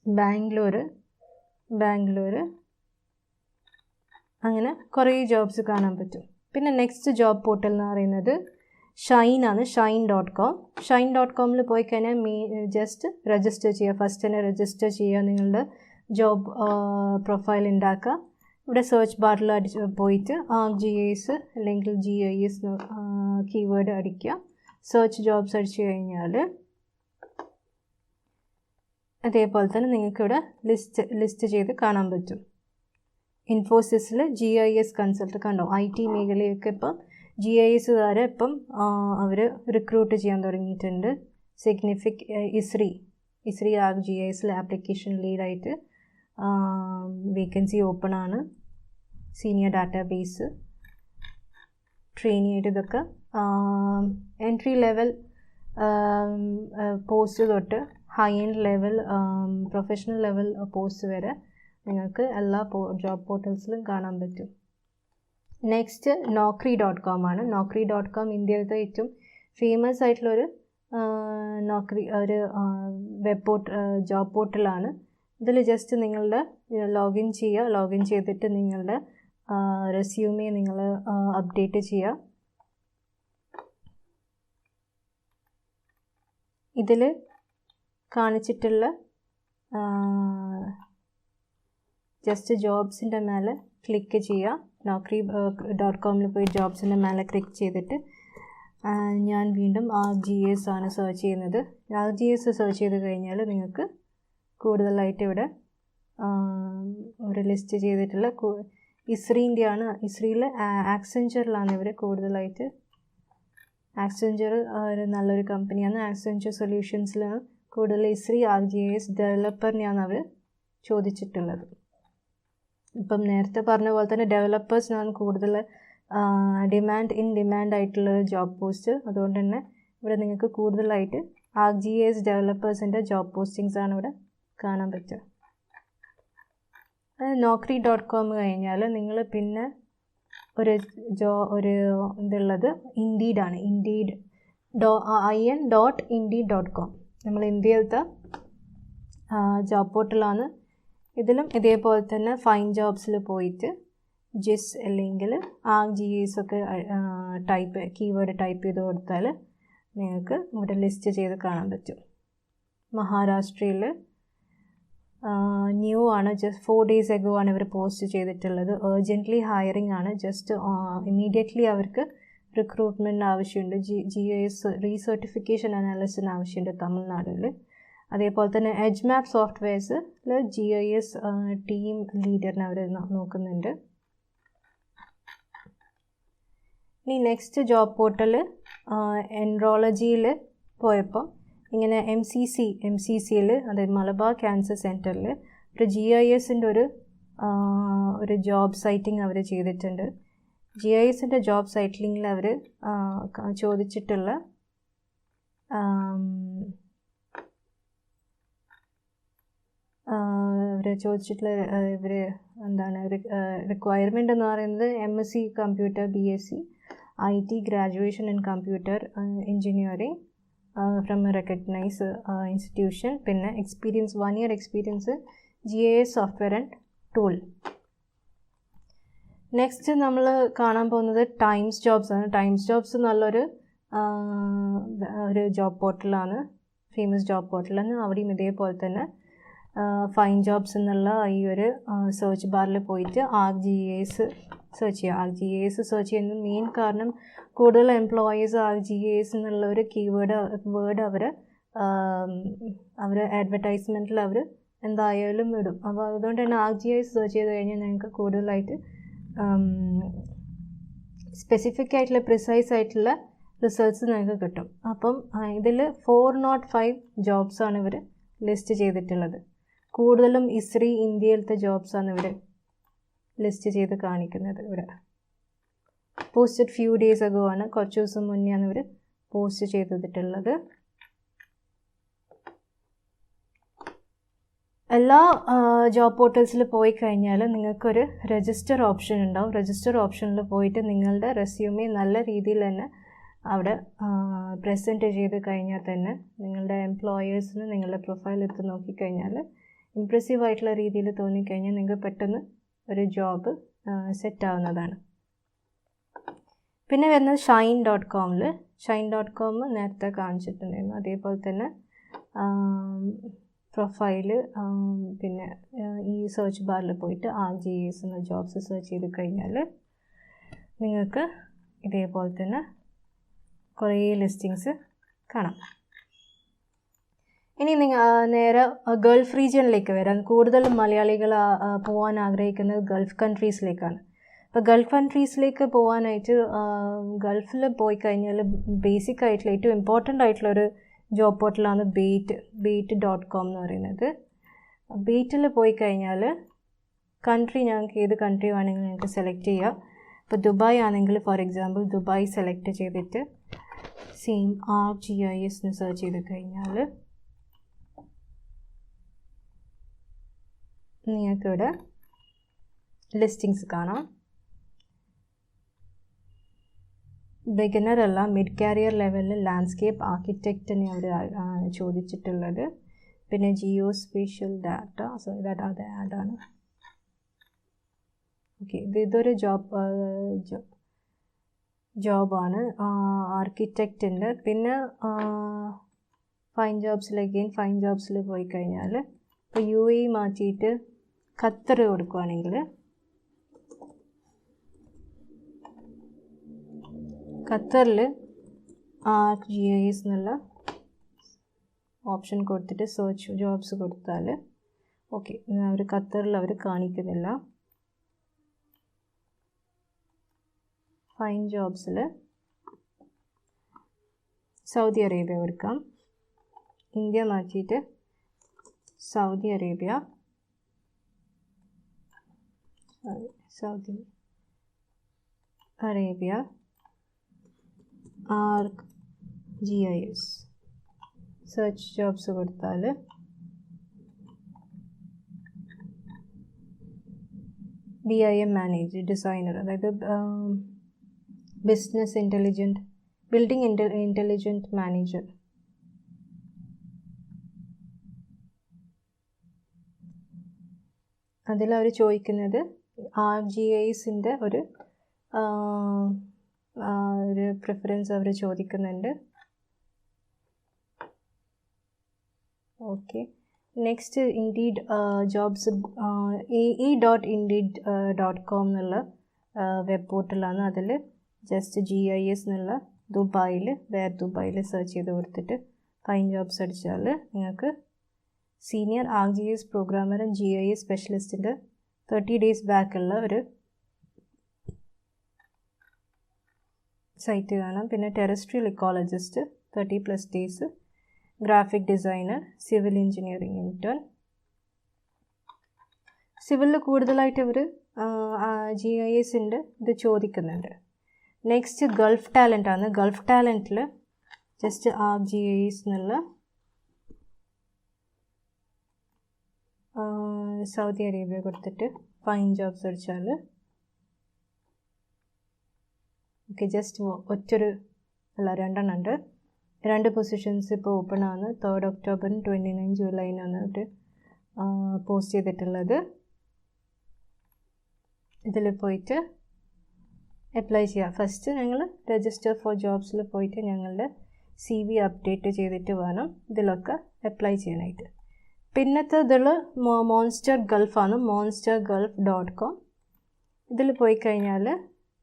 S1: ബാംഗ്ലൂർ, അങ്ങനെ കുറേ ജോബ്സ് കാണാൻ പറ്റും. പിന്നെ നെക്സ്റ്റ് ജോബ് പോർട്ടൽ എന്ന് പറയുന്നത് ഷൈനാണ്, shine.com. shine.comൽ പോയി കഴിഞ്ഞാൽ ജസ്റ്റ് രജിസ്റ്റർ ചെയ്യുക. ഫസ്റ്റ് തന്നെ രജിസ്റ്റർ ചെയ്യുക, നിങ്ങളുടെ ജോബ് പ്രൊഫൈൽ ഉണ്ടാക്കുക. ഇവിടെ സെർച്ച് ബാറിൽ പോയിട്ട് ArcGIS അല്ലെങ്കിൽ GIS കീവേഡ് അടിക്കുക. സെർച്ച് ജോബ്സ് അടിച്ചു കഴിഞ്ഞാൽ അതേപോലെ തന്നെ നിങ്ങൾക്കിവിടെ ലിസ്റ്റ് ചെയ്ത് കാണാൻ പറ്റും. ഇൻഫോസിസിൽ GIS കൺസൾട്ട് കണ്ടോ, IT മേഖലയൊക്കെ ഇപ്പം GISകാരെ ഇപ്പം അവർ റിക്രൂട്ട് ചെയ്യാൻ തുടങ്ങിയിട്ടുണ്ട്. ഇസ്രി ArcGISൽ ആപ്ലിക്കേഷൻ ലീഡായിട്ട് വേക്കൻസി ഓപ്പൺ ആണ്. സീനിയർ ഡാറ്റാബേസ് ട്രെയിനി ആയിട്ട് ഇതൊക്കെ എൻട്രി ലെവൽ പോസ്റ്റ് തൊട്ട് high end level professional level post വരെ നിങ്ങൾക്ക് എല്ലാ ജോബ് പോർട്ടൽസിലും കാണാൻ പറ്റും. നെക്സ്റ്റ് Naukri.com ആണ്. Naukri.com ഇന്ത്യയിലത്തെ ഏറ്റവും ഫേമസ് ആയിട്ടുള്ളൊരു ജോബ് പോർട്ടലാണ്. ഇതിൽ ജസ്റ്റ് നിങ്ങളുടെ ലോഗിൻ ചെയ്യുക. ലോഗിൻ ചെയ്തിട്ട് നിങ്ങളുടെ റെസ്യൂമെ നിങ്ങൾ അപ്ഡേറ്റ് ചെയ്യുക. ഇതിൽ കാണിച്ചിട്ടുള്ള ജസ്റ്റ് ജോബ്സിൻ്റെ മേലെ ക്ലിക്ക് ചെയ്യുക. Naukri.comൽ പോയി ജോബ്സിൻ്റെ മേലെ ക്ലിക്ക് ചെയ്തിട്ട് ഞാൻ വീണ്ടും ArcGIS ആണ് സെർച്ച് ചെയ്യുന്നത്. ArcGIS സെർച്ച് ചെയ്ത് കഴിഞ്ഞാൽ നിങ്ങൾക്ക് കൂടുതലായിട്ട് ഇവിടെ ഒരു ലിസ്റ്റ് ചെയ്തിട്ടുള്ള ഇസ്രീൻ്റെയാണ്. ഇസ്രിയിൽ ആക്സെഞ്ചറിലാണ് ഇവർ കൂടുതലായിട്ട്. ആക്സെഞ്ചർ ഒരു നല്ലൊരു കമ്പനിയാണ്. ആക്സെഞ്ചർ സൊല്യൂഷൻസിലാണ് കൂടുതൽ ഇസ്രി ArcGIS ഡെവലപ്പറിനെയാണ് അവർ ചോദിച്ചിട്ടുള്ളത്. ഇപ്പം നേരത്തെ പറഞ്ഞ പോലെ തന്നെ ഡെവലപ്പേഴ്സിനാണ് കൂടുതൽ ഡിമാൻഡ് ആയിട്ടുള്ള ജോബ് പോസ്റ്റ്. അതുകൊണ്ട് തന്നെ ഇവിടെ നിങ്ങൾക്ക് കൂടുതലായിട്ട് ArcGIS ഡെവലപ്പേഴ്സിൻ്റെ ജോബ് പോസ്റ്റിങ്സ് ആണ് ഇവിടെ കാണാൻ പറ്റുക. Naukri.com കഴിഞ്ഞാൽ നിങ്ങൾ പിന്നെ ഒരു ഇതുള്ളത് ഇൻഡീഡാണ്. in.indeed.com നമ്മൾ ഇന്ത്യയിലത്തെ ജോബ് പോർട്ടലാണ്. ഇതിലും ഇതേപോലെ തന്നെ ഫൈൻ ജോബ്സിൽ പോയിട്ട് ജിസ് അല്ലെങ്കിൽ ArcGIS ഒക്കെ കീവേഡ് ടൈപ്പ് ചെയ്ത് കൊടുത്താൽ നിങ്ങൾക്ക് ഇവിടെ ലിസ്റ്റ് ചെയ്ത് കാണാൻ പറ്റും. മഹാരാഷ്ട്രയിൽ ന്യൂ ആണ്, ജസ്റ്റ് 4 days ago ആണ് ഇവർ പോസ്റ്റ് ചെയ്തിട്ടുള്ളത്. ഏർജൻ്റ്ലി ഹയറിംഗ് ആണ്, ജസ്റ്റ് ഇമ്മീഡിയറ്റ്ലി അവർക്ക് റിക്രൂട്ട്മെൻറ്റ് ആവശ്യമുണ്ട്. GIS റീസർട്ടിഫിക്കേഷൻ അനാലിസിന് ആവശ്യമുണ്ട് തമിഴ്നാട്ടിൽ. അതേപോലെ തന്നെ എഡ്ജ്മാപ്പ് സോഫ്റ്റ്വെയർസിൽ GIS ടീം ലീഡറിനെ അവർ നോക്കുന്നുണ്ട്. ഇനി നെക്സ്റ്റ് ജോബ് പോർട്ടൽ എൻറോളജിയിൽ പോയപ്പോൾ ഇങ്ങനെ MCCയിൽ അതായത് മലബാർ ക്യാൻസർ സെൻറ്ററിൽ ഒരു GISൻ്റെ ഒരു ജോബ് സൈറ്റിംഗ് അവർ ചെയ്തിട്ടുണ്ട്. GISൻ്റെ ജോബ് സൈറ്റിങ്ങിൽ അവർ ചോദിച്ചിട്ടുള്ള ഇവർ എന്താണ് റിക്വയർമെൻ്റ് എന്ന് പറയുന്നത് MSc computer, BSc IT graduation in computer engineering from a recognized institution. പിന്നെ experience 1 year experience GIS software and tool. Next നമ്മൾ കാണാൻ പോകുന്നത് ടൈംസ് ജോബ്സ് ആണ്. ടൈംസ് ജോബ്സ് നല്ലൊരു ജോബ് പോർട്ടലാണ്, ഫേമസ് ജോബ് പോർട്ടലാണ്. അവിടെയും ഇതേപോലെ തന്നെ ഫൈൻ ജോബ്സ് എന്നുള്ള ഈ ഒരു സെർച്ച് ബാറിൽ പോയിട്ട് ArcGIS സെർച്ച് ചെയ്യുക. ArcGIS സെർച്ച് ചെയ്യുന്നത് മെയിൻ കാരണം കൂടുതൽ എംപ്ലോയീസ് ArcGIS എന്നുള്ള ഒരു വേർഡ് അവർ അഡ്വർടൈസ്മെൻറ്റിൽ അവർ എന്തായാലും ഇടും. അപ്പോൾ അതുകൊണ്ട് തന്നെ ArcGIS സെർച്ച് ചെയ്ത് കഴിഞ്ഞാൽ നിങ്ങൾക്ക് കൂടുതലായിട്ട് സ്പെസിഫിക് ആയിട്ടുള്ള പ്രിസൈസ് ആയിട്ടുള്ള റിസൾട്ട്സ് നിങ്ങൾക്ക് കിട്ടും. അപ്പം ഇതിൽ 405 ജോബ്സാണ് ഇവർ ലിസ്റ്റ് ചെയ്തിട്ടുള്ളത്. കൂടുതലും ISRI ഇന്ത്യയിലത്തെ ജോബ്സാണ് ഇവർ ലിസ്റ്റ് ചെയ്ത് കാണിക്കുന്നത്. ഇവിടെ പോസ്റ്റഡ് ഫ്യൂ ഡേയ്സ് അഗോ ആണ്, കുറച്ച് ദിവസം മുന്നെയാണ് ഇവർ പോസ്റ്റ് ചെയ്തിട്ടുള്ളത്. എല്ലാ ജോബ് പോർട്ടൽസിൽ പോയി കഴിഞ്ഞാൽ നിങ്ങൾക്കൊരു രജിസ്റ്റർ ഓപ്ഷൻ ഉണ്ടാവും. രജിസ്റ്റർ ഓപ്ഷനിൽ പോയിട്ട് നിങ്ങളുടെ റെസ്യൂമെ നല്ല രീതിയിൽ തന്നെ അവിടെ പ്രസൻറ്റ് ചെയ്ത് കഴിഞ്ഞാൽ തന്നെ നിങ്ങളുടെ എംപ്ലോയേഴ്സിന് നിങ്ങളുടെ പ്രൊഫൈൽ എടുത്ത് നോക്കിക്കഴിഞ്ഞാൽ ഇംപ്രസീവ് ആയിട്ടുള്ള രീതിയിൽ തോന്നിക്കഴിഞ്ഞാൽ നിങ്ങൾക്ക് പെട്ടെന്ന് ഒരു ജോബ് സെറ്റ് ആവുന്നതാണ്. പിന്നെ വരുന്നത് shine.com. shine.com നേരത്തെ കാണിച്ചിട്ടുണ്ടായിരുന്നു. അതേപോലെ തന്നെ പ്രൊഫൈല് പിന്നെ ഈ സെർച്ച് ബാറിൽ പോയിട്ട് ArcGIS എന്ന ജോബ്സ് സെർച്ച് ചെയ്ത് കഴിഞ്ഞാൽ നിങ്ങൾക്ക് ഇതേപോലെ തന്നെ കുറേ ലിസ്റ്റിങ്സ് കാണാം. ഇനി നിങ്ങൾ നേരെ ഗൾഫ് റീജിയനിലേക്ക് വരാൻ, കൂടുതലും മലയാളികൾ പോകാൻ ആഗ്രഹിക്കുന്നത് ഗൾഫ് കൺട്രീസിലേക്കാണ്. അപ്പോൾ ഗൾഫ് കൺട്രീസിലേക്ക് പോകാനായിട്ട് ഗൾഫിൽ പോയി കഴിഞ്ഞാൽ ബേസിക് ആയിട്ടുള്ള ഏറ്റവും ഇമ്പോർട്ടൻ്റ് ആയിട്ടുള്ളൊരു ജോബ് പോർട്ടലാണ് beit.com എന്ന് പറയുന്നത്. ബെയ്റ്റിൽ പോയി കഴിഞ്ഞാൽ കൺട്രി ഞങ്ങൾക്ക് ഏത് കൺട്രി വേണമെങ്കിലും ഞങ്ങൾക്ക് സെലക്ട് ചെയ്യാം. ഇപ്പോൾ ദുബായ് ആണെങ്കിൽ ഫോർ എക്സാമ്പിൾ ദുബായ് സെലക്ട് ചെയ്തിട്ട് സെയിം ArcGIS എന്ന് സെർച്ച് ചെയ്ത് കഴിഞ്ഞാൽ നിങ്ങൾക്കിവിടെ ലിസ്റ്റിങ്സ് കാണാം. ബിഗിനർ അല്ല, മിഡ് കാരിയർ ലെവലിൽ ലാൻഡ്സ്കേപ്പ് ആർക്കിടെക്റ്റിനെ അവർ ചോദിച്ചിട്ടുള്ളത്. പിന്നെ Jio spatial data, sorry that അത് ആഡാണ്. ഓക്കെ, ഇതൊരു ജോബാണ് ആർക്കിടെക്റ്റിൻ്റെ. പിന്നെ ഫൈൻ ജോബ്സിൽ പോയി കഴിഞ്ഞാൽ ഇപ്പോൾ UAE മാറ്റിയിട്ട് ഖത്തർ കൊടുക്കുകയാണെങ്കിൽ ഖത്തറിൽ ArcGIS എന്നുള്ള ഓപ്ഷൻ കൊടുത്തിട്ട് സെർച്ച് ജോബ്സ് കൊടുത്താൽ ഓക്കെ, അവർ ഖത്തറിൽ അവർ കാണിക്കുന്നില്ല. ഫൈൻ ജോബ്സിൽ സൗദി അറേബ്യ കൊടുക്കാം. ഇന്ത്യ മാറ്റിയിട്ട് Saudi Arabia ArcGIS search jobs കൊടുത്താൽ BIM മാനേജർ, ഡിസൈനർ, അതായത് ബിൽഡിംഗ് ഇൻ്റലിജൻറ്റ് മാനേജർ. അതിലവർ ചോദിക്കുന്നത് ArcGISൻ്റെ ഒരു പ്രിഫറൻസ് അവർ ചോദിക്കുന്നുണ്ട്. Okay, next indeed jobs AE.indeed.com എന്നുള്ള വെബ് പോർട്ടലാണ്. അതിൽ ജസ്റ്റ് GIS എന്നുള്ള ദുബായിൽ സെർച്ച് ചെയ്ത് കൊടുത്തിട്ട് ഫൈൻ ജോബ്സ് അടിച്ചാൽ നിങ്ങൾക്ക് senior ArcGIS programmer and GIS സ്പെഷ്യലിസ്റ്റിൻ്റെ 30 days ബാക്കുള്ള ഒരു സൈറ്റ് കാണാം. പിന്നെ terrestrial ecologist 30+ days, graphic designer, civil engineering intern. സിവിലിൽ കൂടുതലായിട്ട് ഇവർ GISൻ്റെ ഇത് ചോദിക്കുന്നുണ്ട്. നെക്സ്റ്റ് ഗൾഫ് ടാലൻ്റ് ആണ്. ഗൾഫ് ടാലൻറ്റിൽ ജസ്റ്റ് ArcGIS എന്നുള്ള സൗദി അറേബ്യ കൊടുത്തിട്ട് ഫൈൻ ജോബ്സ് അടിച്ചാൽ ഓക്കെ, ജസ്റ്റ് ഒറ്റൊരു അല്ല 2 ഉണ്ട്. 2 പൊസിഷൻസ് ഇപ്പോൾ ഓപ്പൺ ആണ്. 3rd ഒക്ടോബറിനും 29 ജൂലൈനാണ് അവർ പോസ്റ്റ് ചെയ്തിട്ടുള്ളത്. ഇതിൽ പോയിട്ട് അപ്ലൈ ചെയ്യുക. ഫസ്റ്റ് ഞങ്ങൾ രജിസ്റ്റർ ഫോർ ജോബ്സിൽ പോയിട്ട് ഞങ്ങളുടെ CV അപ്ഡേറ്റ് ചെയ്തിട്ട് വേണം ഇതിലൊക്കെ അപ്ലൈ ചെയ്യാനായിട്ട്. പിന്നത്തെ ഇതിൽ മോൺസ്റ്റർ ഗൾഫാണ്, monstergulf.com. ഇതിൽ പോയി കഴിഞ്ഞാൽ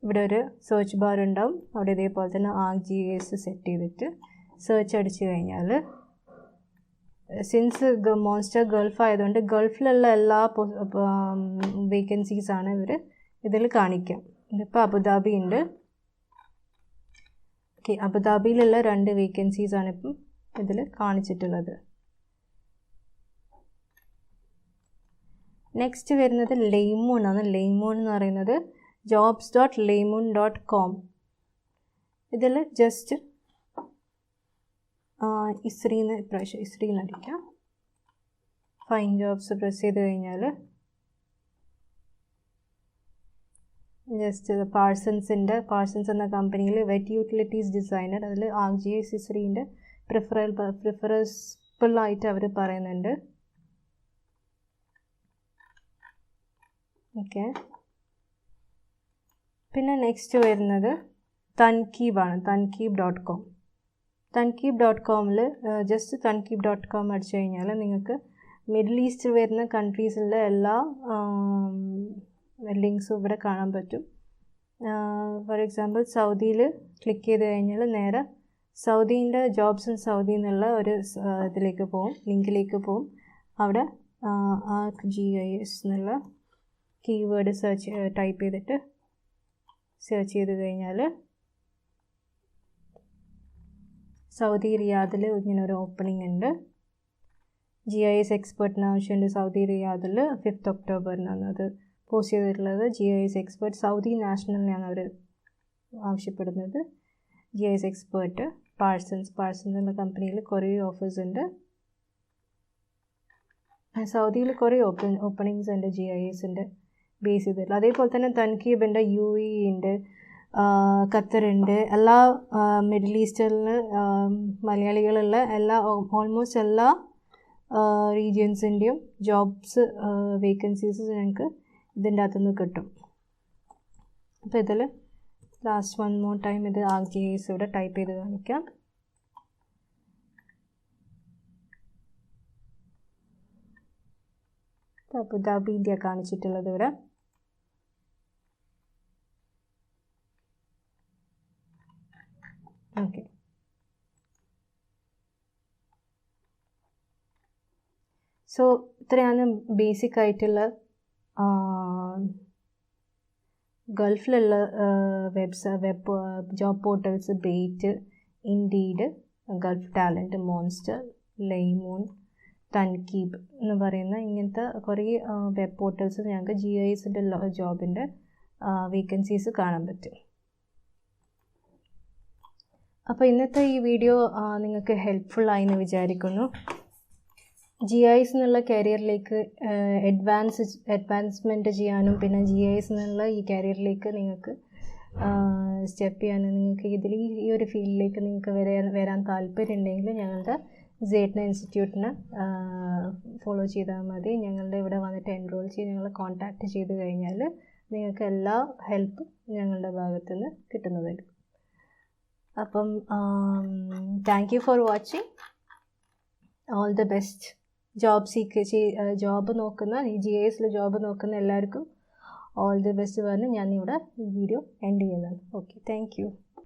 S1: ഇവിടെ ഒരു സെർച്ച് ബാർ ഉണ്ടാവും. അവിടെ ഇതേപോലെ തന്നെ ArcGIS സെറ്റ് ചെയ്തിട്ട് സെർച്ച് അടിച്ച് കഴിഞ്ഞാൽ സിൻസ് മോൺസ്റ്റർ ഗൾഫ് ആയതുകൊണ്ട് ഗൾഫിലുള്ള എല്ലാ വേക്കൻസീസാണ് ഇവർ ഇതിൽ കാണിക്കാം. ഇതിപ്പോൾ അബുദാബി ഉണ്ട്. ഓക്കെ, അബുദാബിയിലുള്ള 2 വേക്കൻസീസാണ് ഇപ്പം ഇതിൽ കാണിച്ചിട്ടുള്ളത്. നെക്സ്റ്റ് വരുന്നത് ലെയ്മൂൺ ആണ്. ലെയ്മൂൺ എന്ന് പറയുന്നത് jobs.laymoon.com. ഇതിൽ ജസ്റ്റ് ഇസ്രീന്ന് അടിക്കാം. ഫൈൻ ജോബ്സ് പ്രസ് ചെയ്ത് കഴിഞ്ഞാൽ ജസ്റ്റ് പാഴ്സൺസ് എന്ന കമ്പനിയിൽ വെറ്റ് യൂട്ടിലിറ്റീസ് ഡിസൈനർ, അതിൽ ArcGIS ഇസ്രീൻ്റെ പ്രിഫറബിൾ ആയിട്ട് അവർ പറയുന്നുണ്ട്. ഓക്കെ, പിന്നെ നെക്സ്റ്റ് വരുന്നത് തൻകീബാണ്. തൻകീബ്.com. തൻകീബ്.comൽ ജസ്റ്റ് തൻകീബ്.com അടിച്ചു കഴിഞ്ഞാൽ നിങ്ങൾക്ക് മിഡിൽ ഈസ്റ്റ് വരുന്ന കൺട്രീസിലെ എല്ലാ ലിങ്ക്സും ഇവിടെ കാണാൻ പറ്റും. ഫോർ എക്സാമ്പിൾ സൗദിയിൽ ക്ലിക്ക് ചെയ്ത് കഴിഞ്ഞാൽ നേരെ സൗദീൻ്റെ ജോബ്സ് ഇൻ സൗദി എന്നുള്ള ഒരു ഇതിലേക്ക് പോകും, ലിങ്കിലേക്ക് പോകും. അവിടെ ArcGIS എന്നുള്ള കീവേഡ് ടൈപ്പ് ചെയ്തിട്ട് സെർച്ച് ചെയ്ത് കഴിഞ്ഞാൽ സൗദി റിയാദിൽ ഇങ്ങനെ ഒരു ഓപ്പണിംഗ് ഉണ്ട്. GIS എക്സ്പെർട്ടിന് ആവശ്യമുണ്ട് സൗദി റിയാദിൽ. 5th ഒക്ടോബറിനാണ് അത് പോസ്റ്റ് ചെയ്തിട്ടുള്ളത്. GIS എക്സ്പെർട്ട് സൗദി നാഷണലിനാണ് അവർ ആവശ്യപ്പെടുന്നത്. GIS എക്സ്പെർട്ട് പാഴ്സൺസ് എന്ന കമ്പനിയിൽ കുറേ ഓഫേഴ്സ് ഉണ്ട്. സൗദിയിൽ കുറേ ഓപ്പണിങ്സ് ഉണ്ട് GISൻ്റെ ബേസ് ചെയ്തിട്ടുള്ള. അതേപോലെ തന്നെ തൻകീബ് ഉണ്ട്, UAE ഉണ്ട്, ഖത്തറുണ്ട്. എല്ലാ മിഡിൽ ഈസ്റ്റിൽ മലയാളികളുള്ള ഓൾമോസ്റ്റ് എല്ലാ റീജിയൻസിൻ്റെയും ജോബ്സ് വേക്കൻസീസ് ഞങ്ങൾക്ക് ഇതിൻ്റെ അകത്തുനിന്ന് കിട്ടും. അപ്പോൾ ഇതിൽ ലാസ്റ്റ് 1 more ടൈം ഇത് ArcGIS ഇവിടെ ടൈപ്പ് ചെയ്ത് കാണിക്കാം. അബുദാബി ഇന്ത്യ കാണിച്ചിട്ടുള്ളത് ഇവിടെ. ഓക്കെ, സോ ഇത്രയാണ് ബേസിക് ആയിട്ടുള്ള ഗൾഫിലുള്ള web job portals. Bayt, Indeed, Gulf Talent, Monster, Laimoon, Tanqeeb എന്ന് പറയുന്ന ഇങ്ങനത്തെ കുറേ വെബ് പോർട്ടൽസ് ഞങ്ങൾക്ക് GISൻ്റെ ജോബിൻ്റെ വേക്കൻസീസ് കാണാൻ പറ്റും. അപ്പോൾ ഇന്നത്തെ ഈ വീഡിയോ നിങ്ങൾക്ക് ഹെൽപ്ഫുള്ളായി വിചാരിക്കുന്നു. GIS എന്നുള്ള കരിയറിലേക്ക് അഡ്വാൻസ്മെൻറ്റ് ചെയ്യാനും പിന്നെ GIS എന്നുള്ള ഈ കരിയറിലേക്ക് നിങ്ങൾക്ക് സ്റ്റെപ്പ് ചെയ്യാനും നിങ്ങൾക്ക് ഈ ഒരു ഫീൽഡിലേക്ക് നിങ്ങൾക്ക് വരാൻ താല്പര്യമുണ്ടെങ്കിൽ ഞങ്ങളുടെ സേറ്റ്ന ഇൻസ്റ്റിറ്റ്യൂട്ടിനെ ഫോളോ ചെയ്താൽ മതി. ഞങ്ങളുടെ ഇവിടെ വന്നിട്ട് എൻറോൾ ചെയ്ത് ഞങ്ങളെ കോൺടാക്റ്റ് ചെയ്ത് കഴിഞ്ഞാൽ നിങ്ങൾക്ക് എല്ലാ ഹെൽപ്പും ഞങ്ങളുടെ ഭാഗത്തുനിന്ന് കിട്ടുന്നതായിരിക്കും. അപ്പം thank you for watching. All the best. Job നോക്കുന്ന GISൽ ജോബ് നോക്കുന്ന എല്ലാവർക്കും ഓൾ ദി ബെസ്റ്റ് പറഞ്ഞ് ഞാനിവിടെ ഈ വീഡിയോ എൻഡ് ചെയ്യുന്നതാണ്. Okay, thank you.